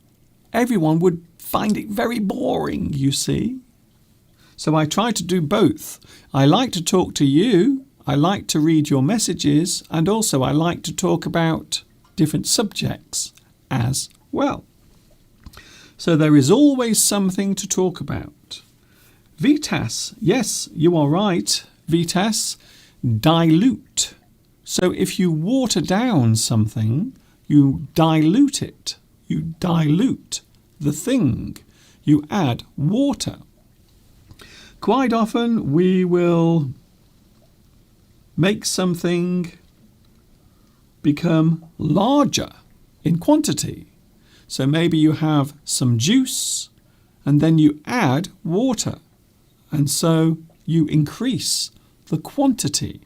everyone would find it very boring, you see. So I try to do both. I like to talk to you, I like to read your messages, and also I like to talk about different subjects as well. So there is always something to talk about. Vitas, yes, you are right. Vitas, dilute. So if you water down something, you dilute it. You dilute the thing. You add water. Quite often we will make something become larger in quantity. So maybe you have some juice and then you add water. And so you increase the quantity.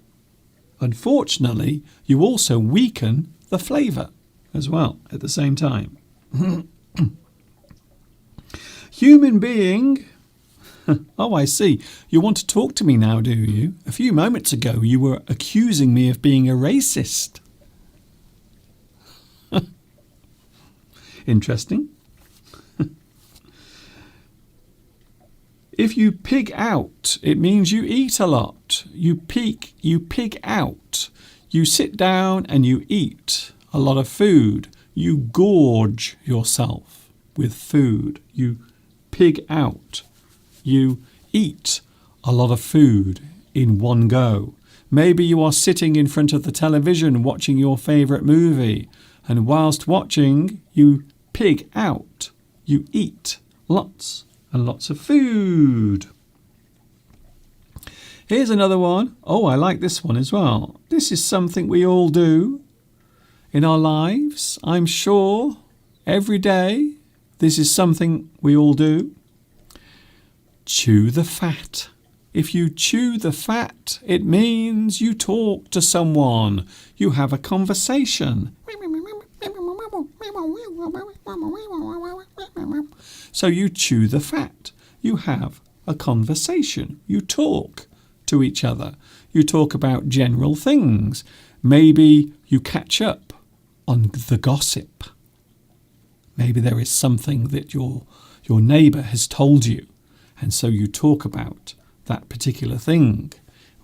Unfortunately, you also weaken the flavour as well at the same time. Human being. Oh, I see. You want to talk to me now, do you? A few moments ago, you were accusing me of being a racist. Interesting. If you pig out, it means you eat a lot. You pig out. You sit down and you eat a lot of food. You gorge yourself with food. You pig out. You eat a lot of food in one go. Maybe you are sitting in front of the television watching your favourite movie, and whilst watching, you pig out. You eat lots and lots of food. Here's another one. Oh, I like this one as well. This is something we all do in our lives. I'm sure every day this is something we all do. Chew the fat. If you chew the fat, it means you talk to someone. You have a conversation. So you chew the fat. You have a conversation. You talk to each other. You talk about general things. Maybe you catch up on the gossip. Maybe there is something that your neighbour has told you, and so you talk about that particular thing.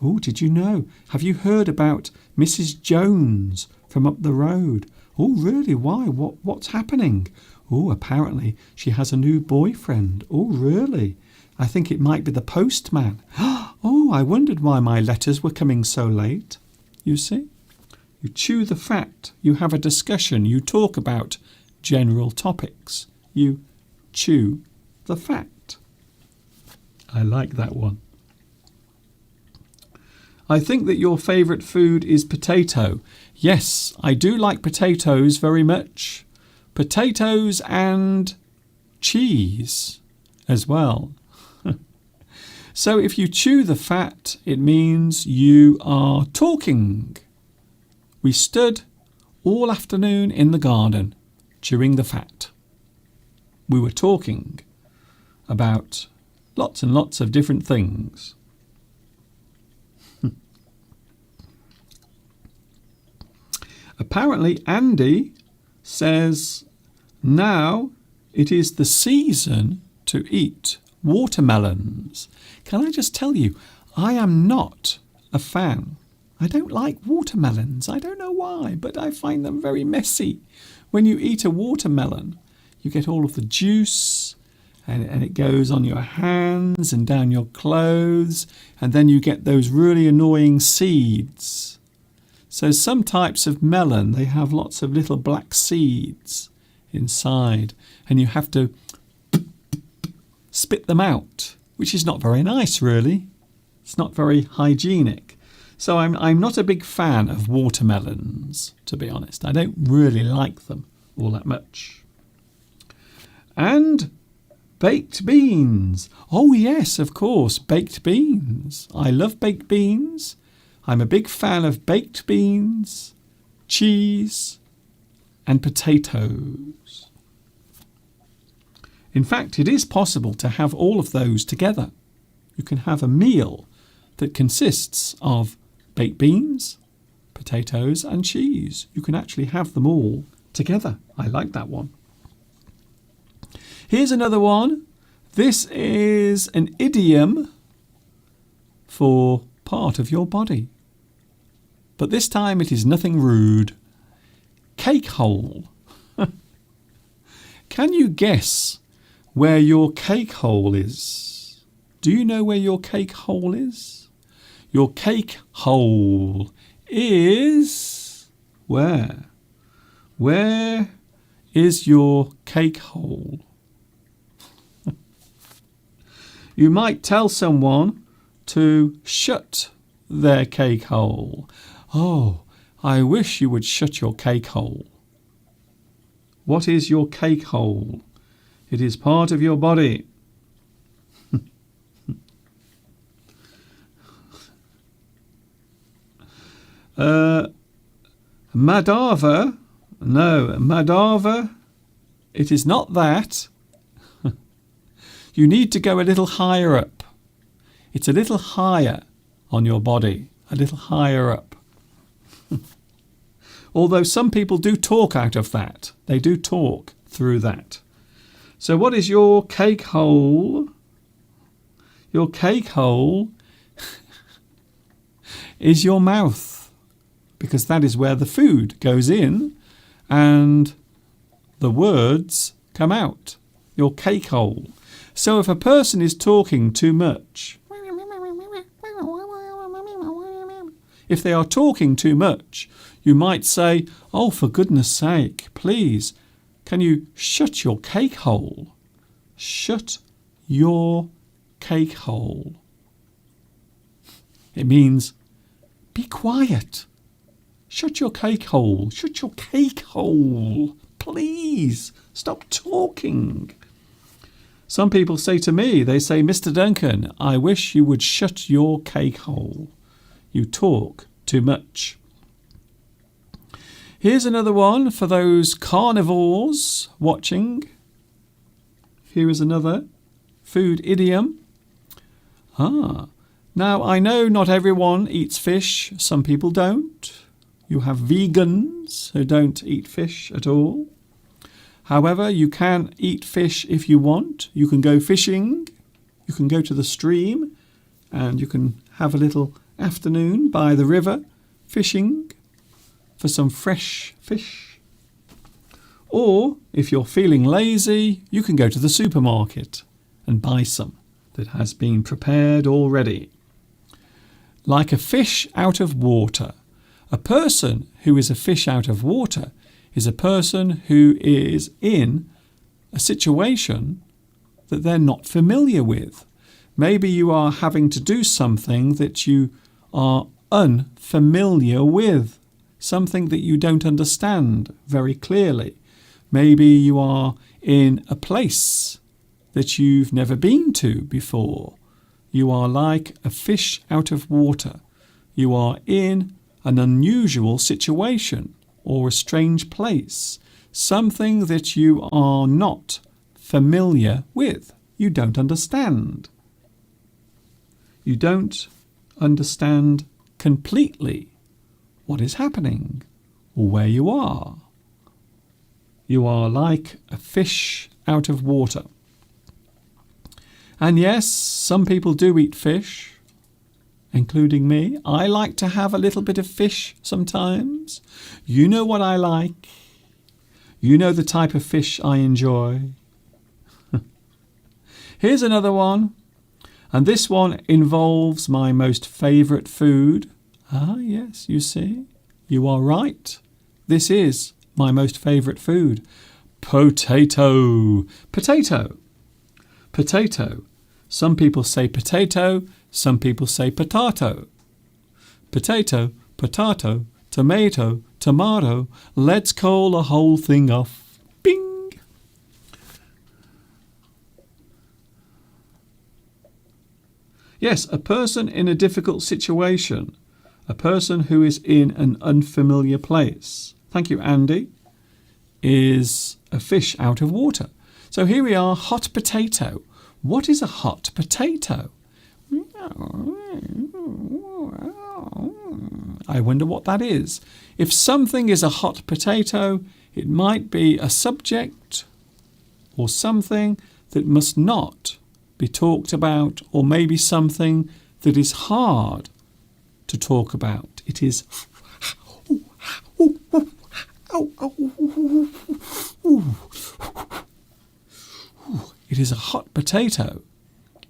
Oh, did you know? Have you heard about Mrs. Jones from up the road? Oh, really? Why? What's happening? Oh, apparently she has a new boyfriend. Oh, really? I think it might be the postman. Oh, I wondered why my letters were coming so late. You see? You chew the fat. You have a discussion. You talk about general topics. You chew the fat. I like that one. I think that your favourite food is potato. Yes, I do like potatoes very much. Potatoes and cheese as well. So if you chew the fat, it means you are talking. We stood all afternoon in the garden, chewing the fat. We were talking about lots and lots of different things. Apparently, Andy says now it is the season to eat watermelons. Can I just tell you, I am not a fan. I don't like watermelons. I don't know why, but I find them very messy. When you eat a watermelon, you get all of the juice and it goes on your hands and down your clothes, and then you get those really annoying seeds. So some types of melon, they have lots of little black seeds inside, and you have to spit them out, which is not very nice, really. It's not very hygienic. So I'm not a big fan of watermelons, to be honest. I don't really like them all that much. And baked beans. Oh yes, of course, baked beans. I love baked beans. I'm a big fan of baked beans, cheese, and potatoes. In fact, it is possible to have all of those together. You can have a meal that consists of baked beans, potatoes, and cheese. You can actually have them all together. I like that one. Here's another one. This is an idiom for part of your body. But this time it is nothing rude. Cake hole. Can you guess where your cake hole is? Do you know where your cake hole is? Your cake hole is where? Where is your cake hole? You might tell someone to shut their cake hole. Oh, I wish you would shut your cake hole. What is your cake hole? It is part of your body. Madava? No, Madava. It is not that. You need to go a little higher up. It's a little higher on your body, a little higher up. Although some people do talk out of that. They do talk through that. So what is your cake hole? Your cake hole is your mouth, because that is where the food goes in and the words come out. Your cake hole. So if a person is talking too much, if they are talking too much, you might say, oh, for goodness sake, please, can you shut your cake hole? Shut your cake hole. It means be quiet. Shut your cake hole. Shut your cake hole. Please, stop talking. Some people say to me, they say, Mr. Duncan, I wish you would shut your cake hole. You talk too much. Here's another one for those carnivores watching. Here is another food idiom. Now I know not everyone eats fish. Some people don't. You have vegans who don't eat fish at all. However, you can eat fish if you want. You can go fishing. You can go to the stream and you can have a little afternoon by the river fishing for some fresh fish. Or if you're feeling lazy, you can go to the supermarket and buy some that has been prepared already. Like a fish out of water. A person who is a fish out of water is a person who is in a situation that they're not familiar with. Maybe you are having to do something that you are unfamiliar with, something that you don't understand very clearly. Maybe you are in a place that you've never been to before. You are like a fish out of water. You are in an unusual situation or a strange place, something that you are not familiar with. You don't understand. You don't understand completely what is happening or where you are. You are like a fish out of water. And yes, some people do eat fish, including me. I like to have a little bit of fish sometimes. You know what I like. You know the type of fish I enjoy. Here's another one. And this one involves my most favourite food. Ah, yes, you see. You are right. This is my most favourite food. Potato. Potato. Potato. Some people say potato. Some people say potato. Potato, potato, tomato, tomato. Let's call the whole thing off. Bing! Yes, a person in a difficult situation. A person who is in an unfamiliar place. Thank you, Andy. Is a fish out of water. So here we are, hot potato. What is a hot potato? I wonder what that is. If something is a hot potato, it might be a subject or something that must not be talked about, or maybe something that is hard to talk about. It is it is a hot potato.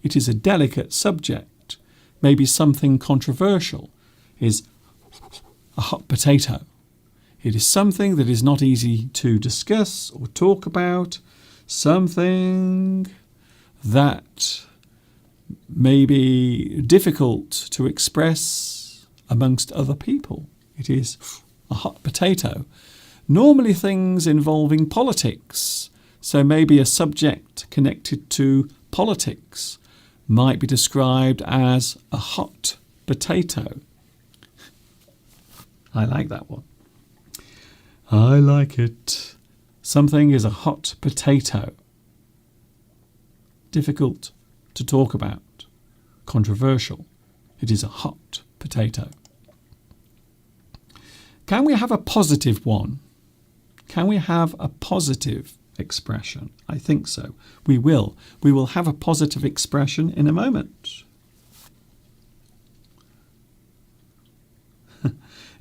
It is a delicate subject. Maybe something controversial is a hot potato. It is something that is not easy to discuss or talk about. Something that may be difficult to express amongst other people. It is a hot potato. Normally things involving politics. So maybe a subject connected to politics might be described as a hot potato. I like that one. I like it. Something is a hot potato. Difficult to talk about. Controversial. It is a hot potato. Can we have a positive one? Can we have a positive expression? I think so. We will. We will have a positive expression in a moment.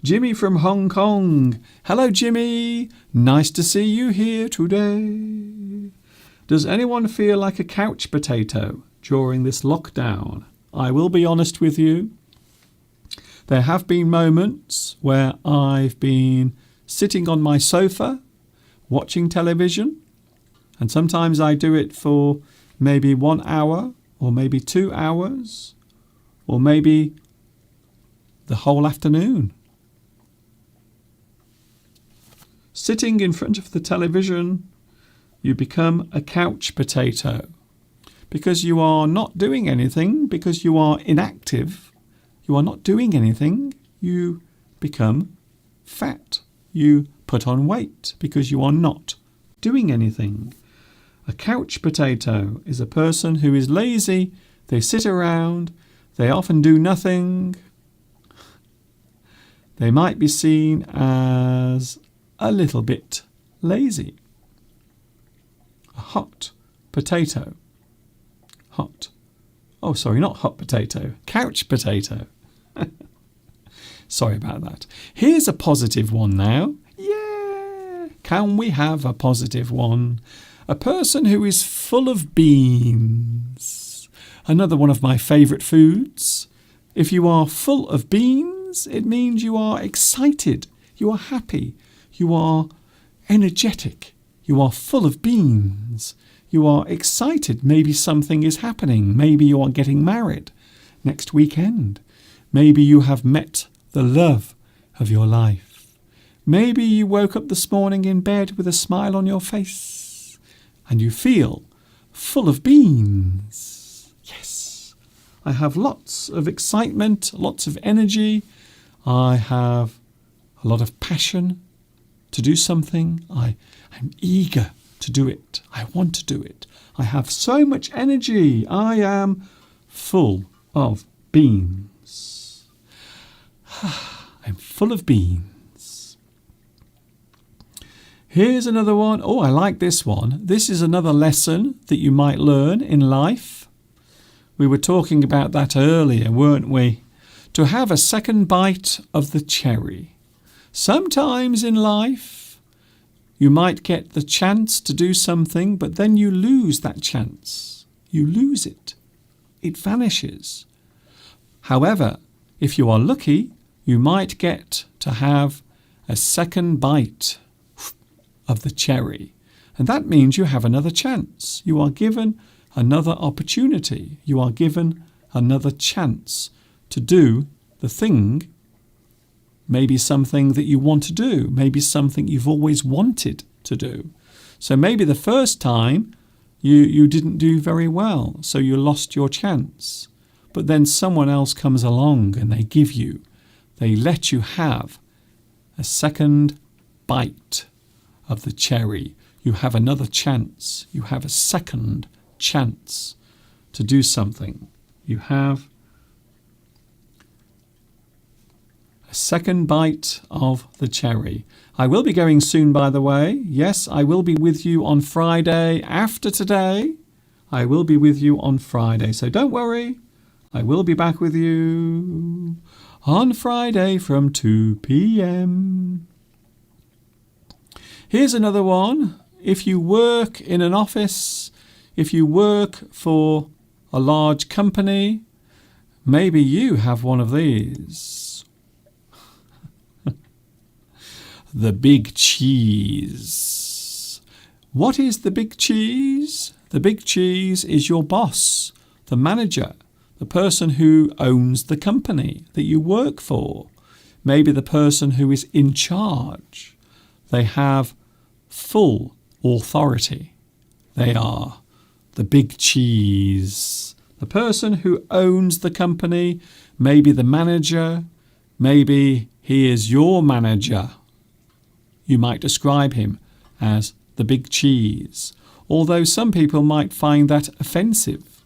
Jimmy from Hong Kong. Hello, Jimmy. Nice to see you here today. Does anyone feel like a couch potato during this lockdown? I will be honest with you. There have been moments where I've been sitting on my sofa watching television, and sometimes I do it for maybe 1 hour or maybe 2 hours or maybe the whole afternoon. Sitting in front of the television, you become a couch potato because you are not doing anything, because you are inactive. You are not doing anything. You become fat. You put on weight because you are not doing anything. A couch potato is a person who is lazy. They sit around. They often do nothing. They might be seen as a little bit lazy. A hot potato. Hot. Oh, sorry, not hot potato. Couch potato. Sorry about that. Here's a positive one now. Yeah! Can we have a positive one? A person who is full of beans. Another one of my favourite foods. If you are full of beans, it means you are excited, you are happy, you are energetic, you are full of beans, you are excited. Maybe something is happening. Maybe you are getting married next weekend. Maybe you have met the love of your life. Maybe you woke up this morning in bed with a smile on your face and you feel full of beans. Yes, I have lots of excitement, lots of energy. I have a lot of passion to do something. I'm eager to do it. I want to do it. I have so much energy. I am full of beans. I'm full of beans. Here's another one. Oh, I like this one. This is another lesson that you might learn in life. We were talking about that earlier, weren't we? To have a second bite of the cherry. Sometimes in life, you might get the chance to do something, but then you lose that chance. You lose it. It vanishes. However, if you are lucky, you might get to have a second bite of the cherry. And that means you have another chance. You are given another opportunity. You are given another chance to do the thing, maybe something that you want to do, maybe something you've always wanted to do. So maybe the first time you didn't do very well, so you lost your chance. But then someone else comes along and they let you have a second bite of the cherry. You have another chance. You have a second chance to do something. You have a second bite of the cherry. I will be going soon, by the way. Yes, I will be with you on Friday after today. I will be with you on Friday. So don't worry. I will be back with you on Friday from 2 p.m. Here's another one. If you work in an office, if you work for a large company, maybe you have one of these. The big cheese. What is the big cheese? The big cheese is your boss, the manager, the person who owns the company that you work for. Maybe the person who is in charge. They have full authority. They are the big cheese. The person who owns the company, maybe the manager, maybe he is your manager. You might describe him as the big cheese, although some people might find that offensive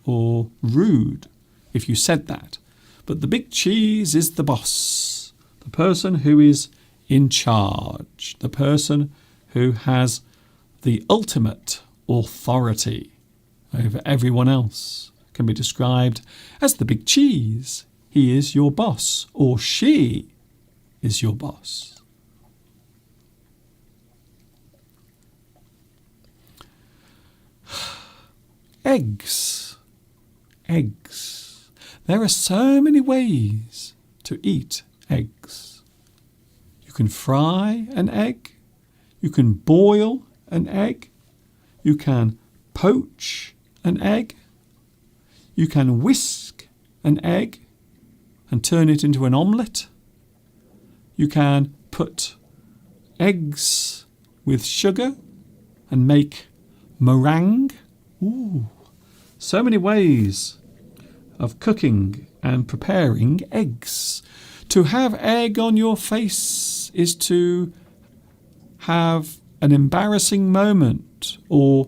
or rude if you said that. But the big cheese is the boss, the person who is in charge, the person who has the ultimate authority over everyone else. Can be described as the big cheese. He is your boss, or she is your boss. Eggs. Eggs. There are so many ways to eat eggs. You can fry an egg. You can boil an egg. You can poach an egg. You can whisk an egg and turn it into an omelette. You can put eggs with sugar and make meringue. Ooh, so many ways of cooking and preparing eggs. To have egg on your face is to have an embarrassing moment, or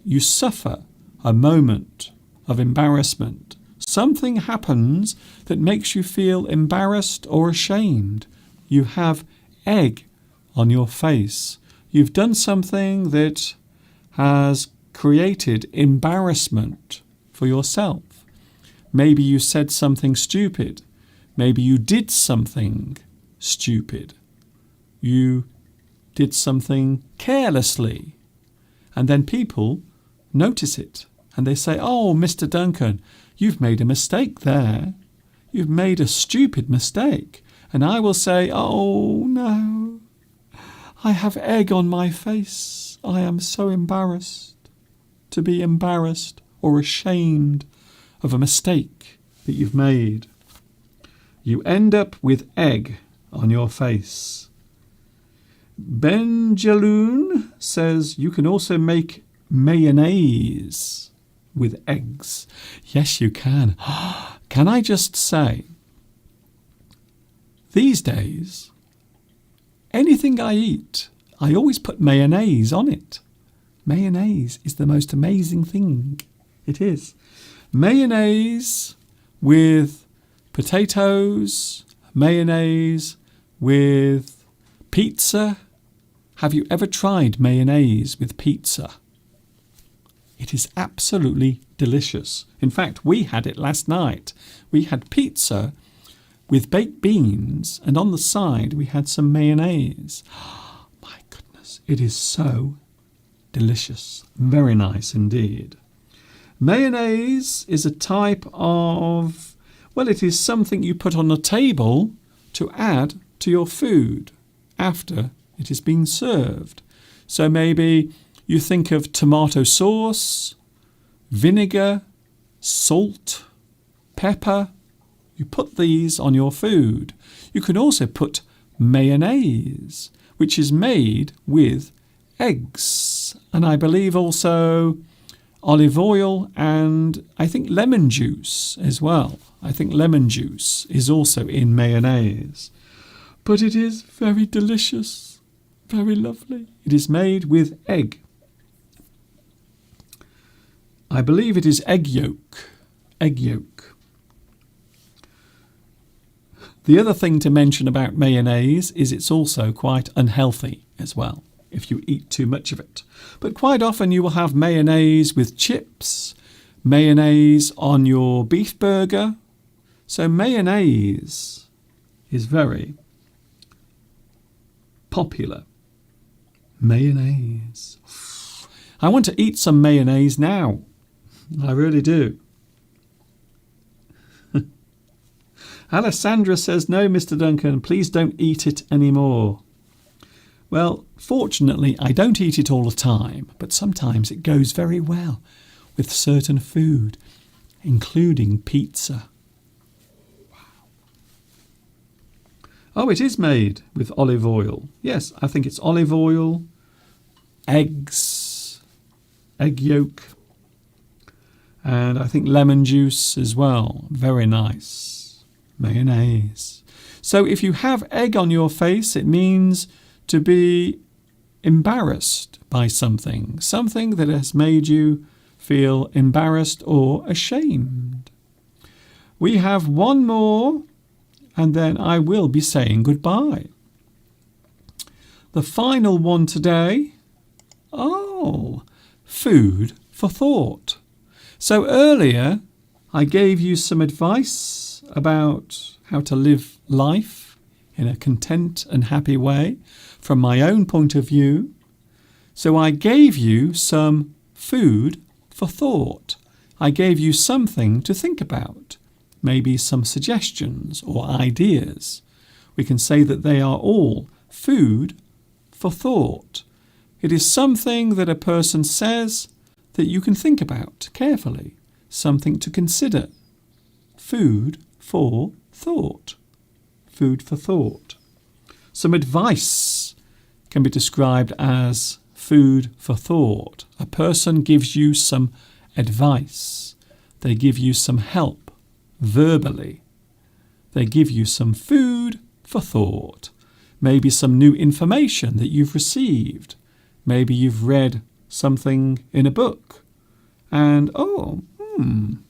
you suffer a moment of embarrassment. Something happens that makes you feel embarrassed or ashamed. You have egg on your face. You've done something that has created embarrassment for yourself. Maybe you said something stupid. Maybe you did something stupid. You did something carelessly, and then people notice it and they say, "Oh, Mr. Duncan, you've made a mistake there. You've made a stupid mistake." And I will say, "Oh no, I have egg on my face. I am so embarrassed." To be embarrassed or ashamed of a mistake that you've made. You end up with egg on your face. Benjaloon says you can also make mayonnaise with eggs. Yes, you can. Can I just say, these days, anything I eat, I always put mayonnaise on it. Mayonnaise is the most amazing thing. It is. Mayonnaise with potatoes, mayonnaise with pizza. Have you ever tried mayonnaise with pizza? It is absolutely delicious. In fact, we had it last night. We had pizza with baked beans, and on the side we had some mayonnaise. My goodness, it is so delicious. Very nice indeed. Mayonnaise is a type of, well, it is something you put on a table to add to your food after it has been served. So maybe you think of tomato sauce, vinegar, salt, pepper. You put these on your food. You can also put mayonnaise, which is made with eggs, and I believe also olive oil and I think lemon juice as well. I think lemon juice is also in mayonnaise. But it is very delicious, very lovely. It is made with egg. I believe it is egg yolk. Egg yolk. The other thing to mention about mayonnaise is it's also quite unhealthy as well, if you eat too much of it. But quite often you will have mayonnaise with chips, mayonnaise on your beef burger. So mayonnaise is very popular. Mayonnaise. I want to eat some mayonnaise now. I really do. Alessandra says, "No, Mr. Duncan, please don't eat it anymore." Well, fortunately, I don't eat it all the time, but sometimes it goes very well with certain food, including pizza. Wow. Oh, it is made with olive oil. Yes, I think it's olive oil, eggs, egg yolk, and I think lemon juice as well. Very nice. Mayonnaise. So if you have egg on your face, it means to be embarrassed by something that has made you feel embarrassed or ashamed. We have one more, and then I will be saying goodbye. The final one today. Oh, food for thought. So earlier I gave you some advice about how to live life in a content and happy way from my own point of view. So I gave you some food for thought. I gave you something to think about, maybe some suggestions or ideas. We can say that they are all food for thought. It is something that a person says that you can think about carefully, something to consider. Food for thought. Food for thought. Some advice can be described as food for thought. A person gives you some advice. They give you some help verbally. They give you some food for thought. Maybe some new information that you've received. Maybe you've read something in a book. And,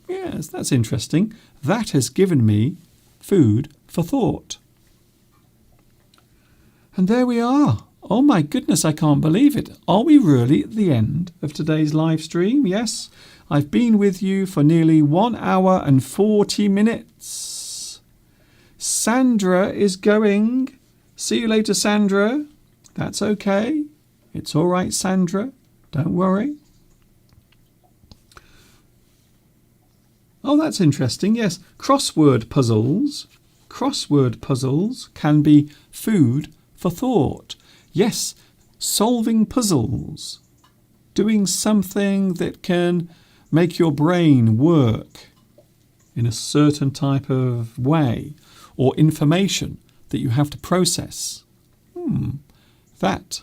yes, that's interesting. That has given me food for thought. And there we are. Oh my goodness, I can't believe it. Are we really at the end of today's live stream? Yes, I've been with you for nearly 1 hour and 40 minutes. Sandra is going. See you later, Sandra. That's okay. It's all right, Sandra. Don't worry. Oh, that's interesting. Yes, crossword puzzles. Crossword puzzles can be food for thought. Yes, solving puzzles. Doing something that can make your brain work in a certain type of way, or information that you have to process. That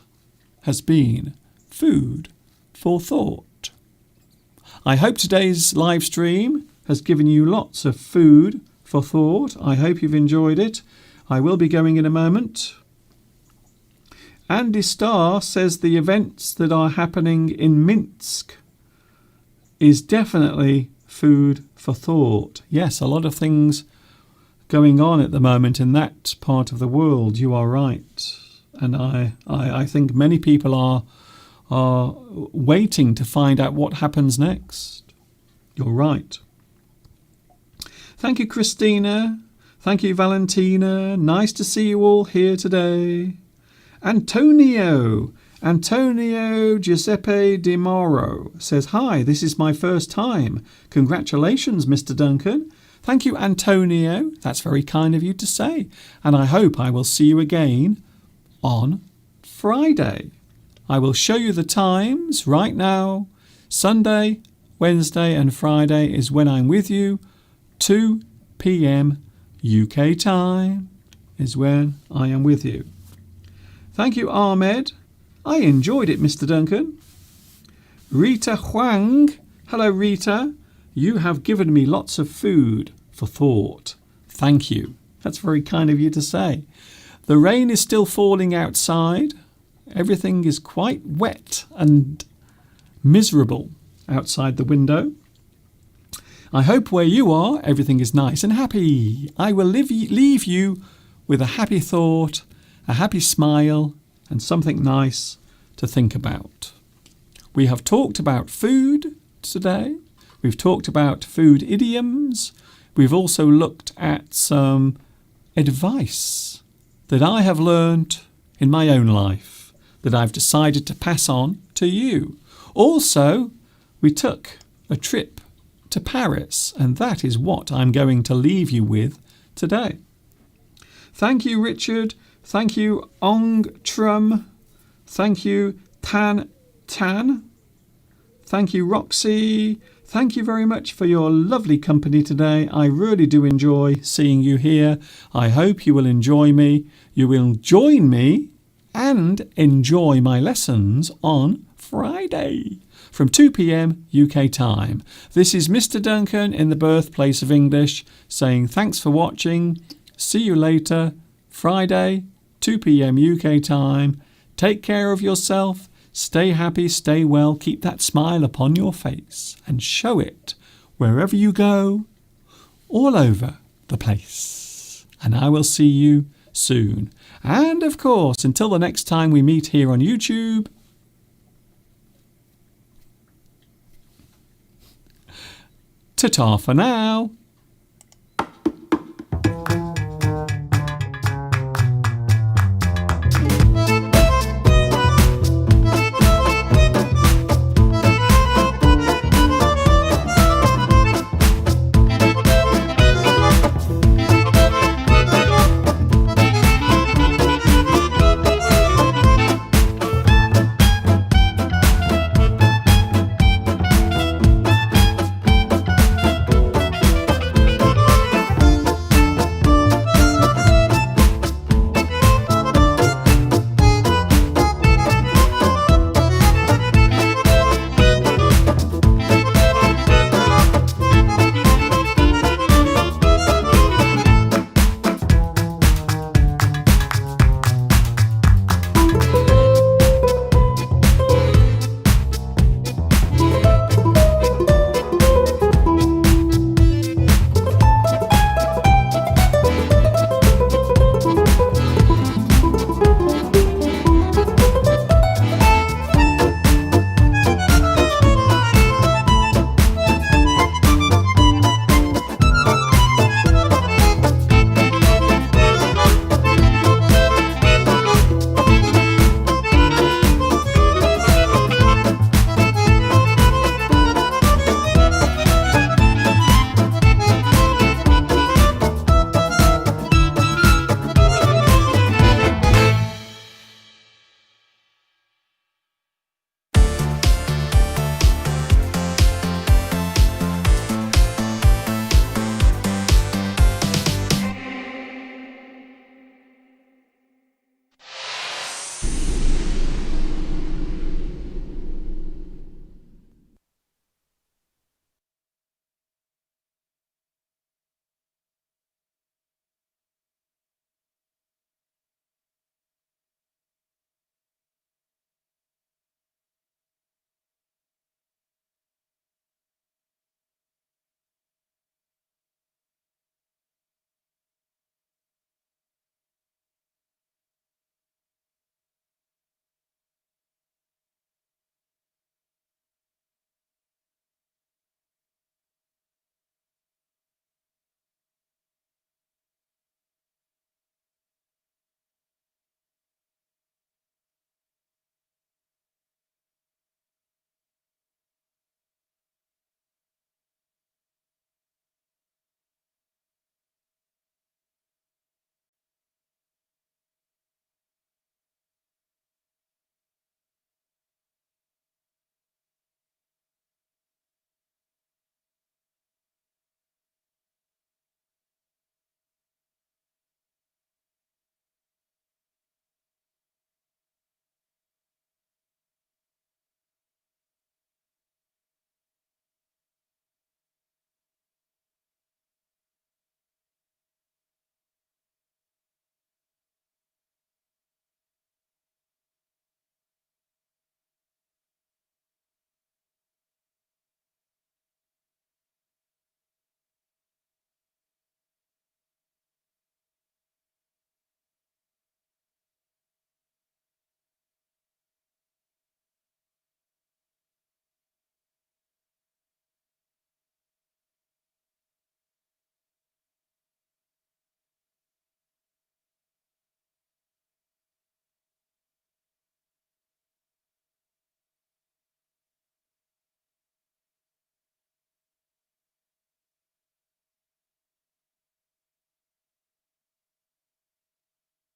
has been food for thought. I hope today's live stream has given you lots of food for thought. I hope you've enjoyed it. I will be going in a moment. Andy Starr says the events that are happening in Minsk is definitely food for thought. Yes, a lot of things going on at the moment in that part of the world. You are right. And I think many people are waiting to find out what happens next. You're right. Thank you, Christina. Thank you, Valentina. Nice to see you all here today. Antonio Giuseppe Di Mauro says, hi, this is my first time. Congratulations, Mr. Duncan. Thank you, Antonio. That's very kind of you to say. And I hope I will see you again on Friday. I will show you the times right now. Sunday, Wednesday and Friday is when I'm with you. 2 p.m. UK time is when I am with you. Thank you, Ahmed. I enjoyed it, Mr. Duncan. Rita Huang. Hello, Rita. You have given me lots of food for thought. Thank you. That's very kind of you to say. The rain is still falling outside. Everything is quite wet and miserable outside the window. I hope where you are, everything is nice and happy. I will leave you with a happy thought, a happy smile, and something nice to think about. We have talked about food today. We've talked about food idioms. We've also looked at some advice that I have learned in my own life that I've decided to pass on to you. Also, we took a trip to Paris, and that is what I'm going to leave you with today. Thank you, Richard. Thank you, Ong Trum. Thank you, Tan. Thank you, Roxy. Thank you very much for your lovely company today. I really do enjoy seeing you here. I hope you will enjoy me. You will join me and enjoy my lessons on Friday from 2 p.m. UK time. This is Mr. Duncan in the birthplace of English saying thanks for watching. See you later. Friday, 2 p.m. UK time. Take care of yourself. Stay happy, stay well. Keep that smile upon your face and show it wherever you go, all over the place. And I will see you soon. And of course, until the next time we meet here on YouTube, ta-ta for now.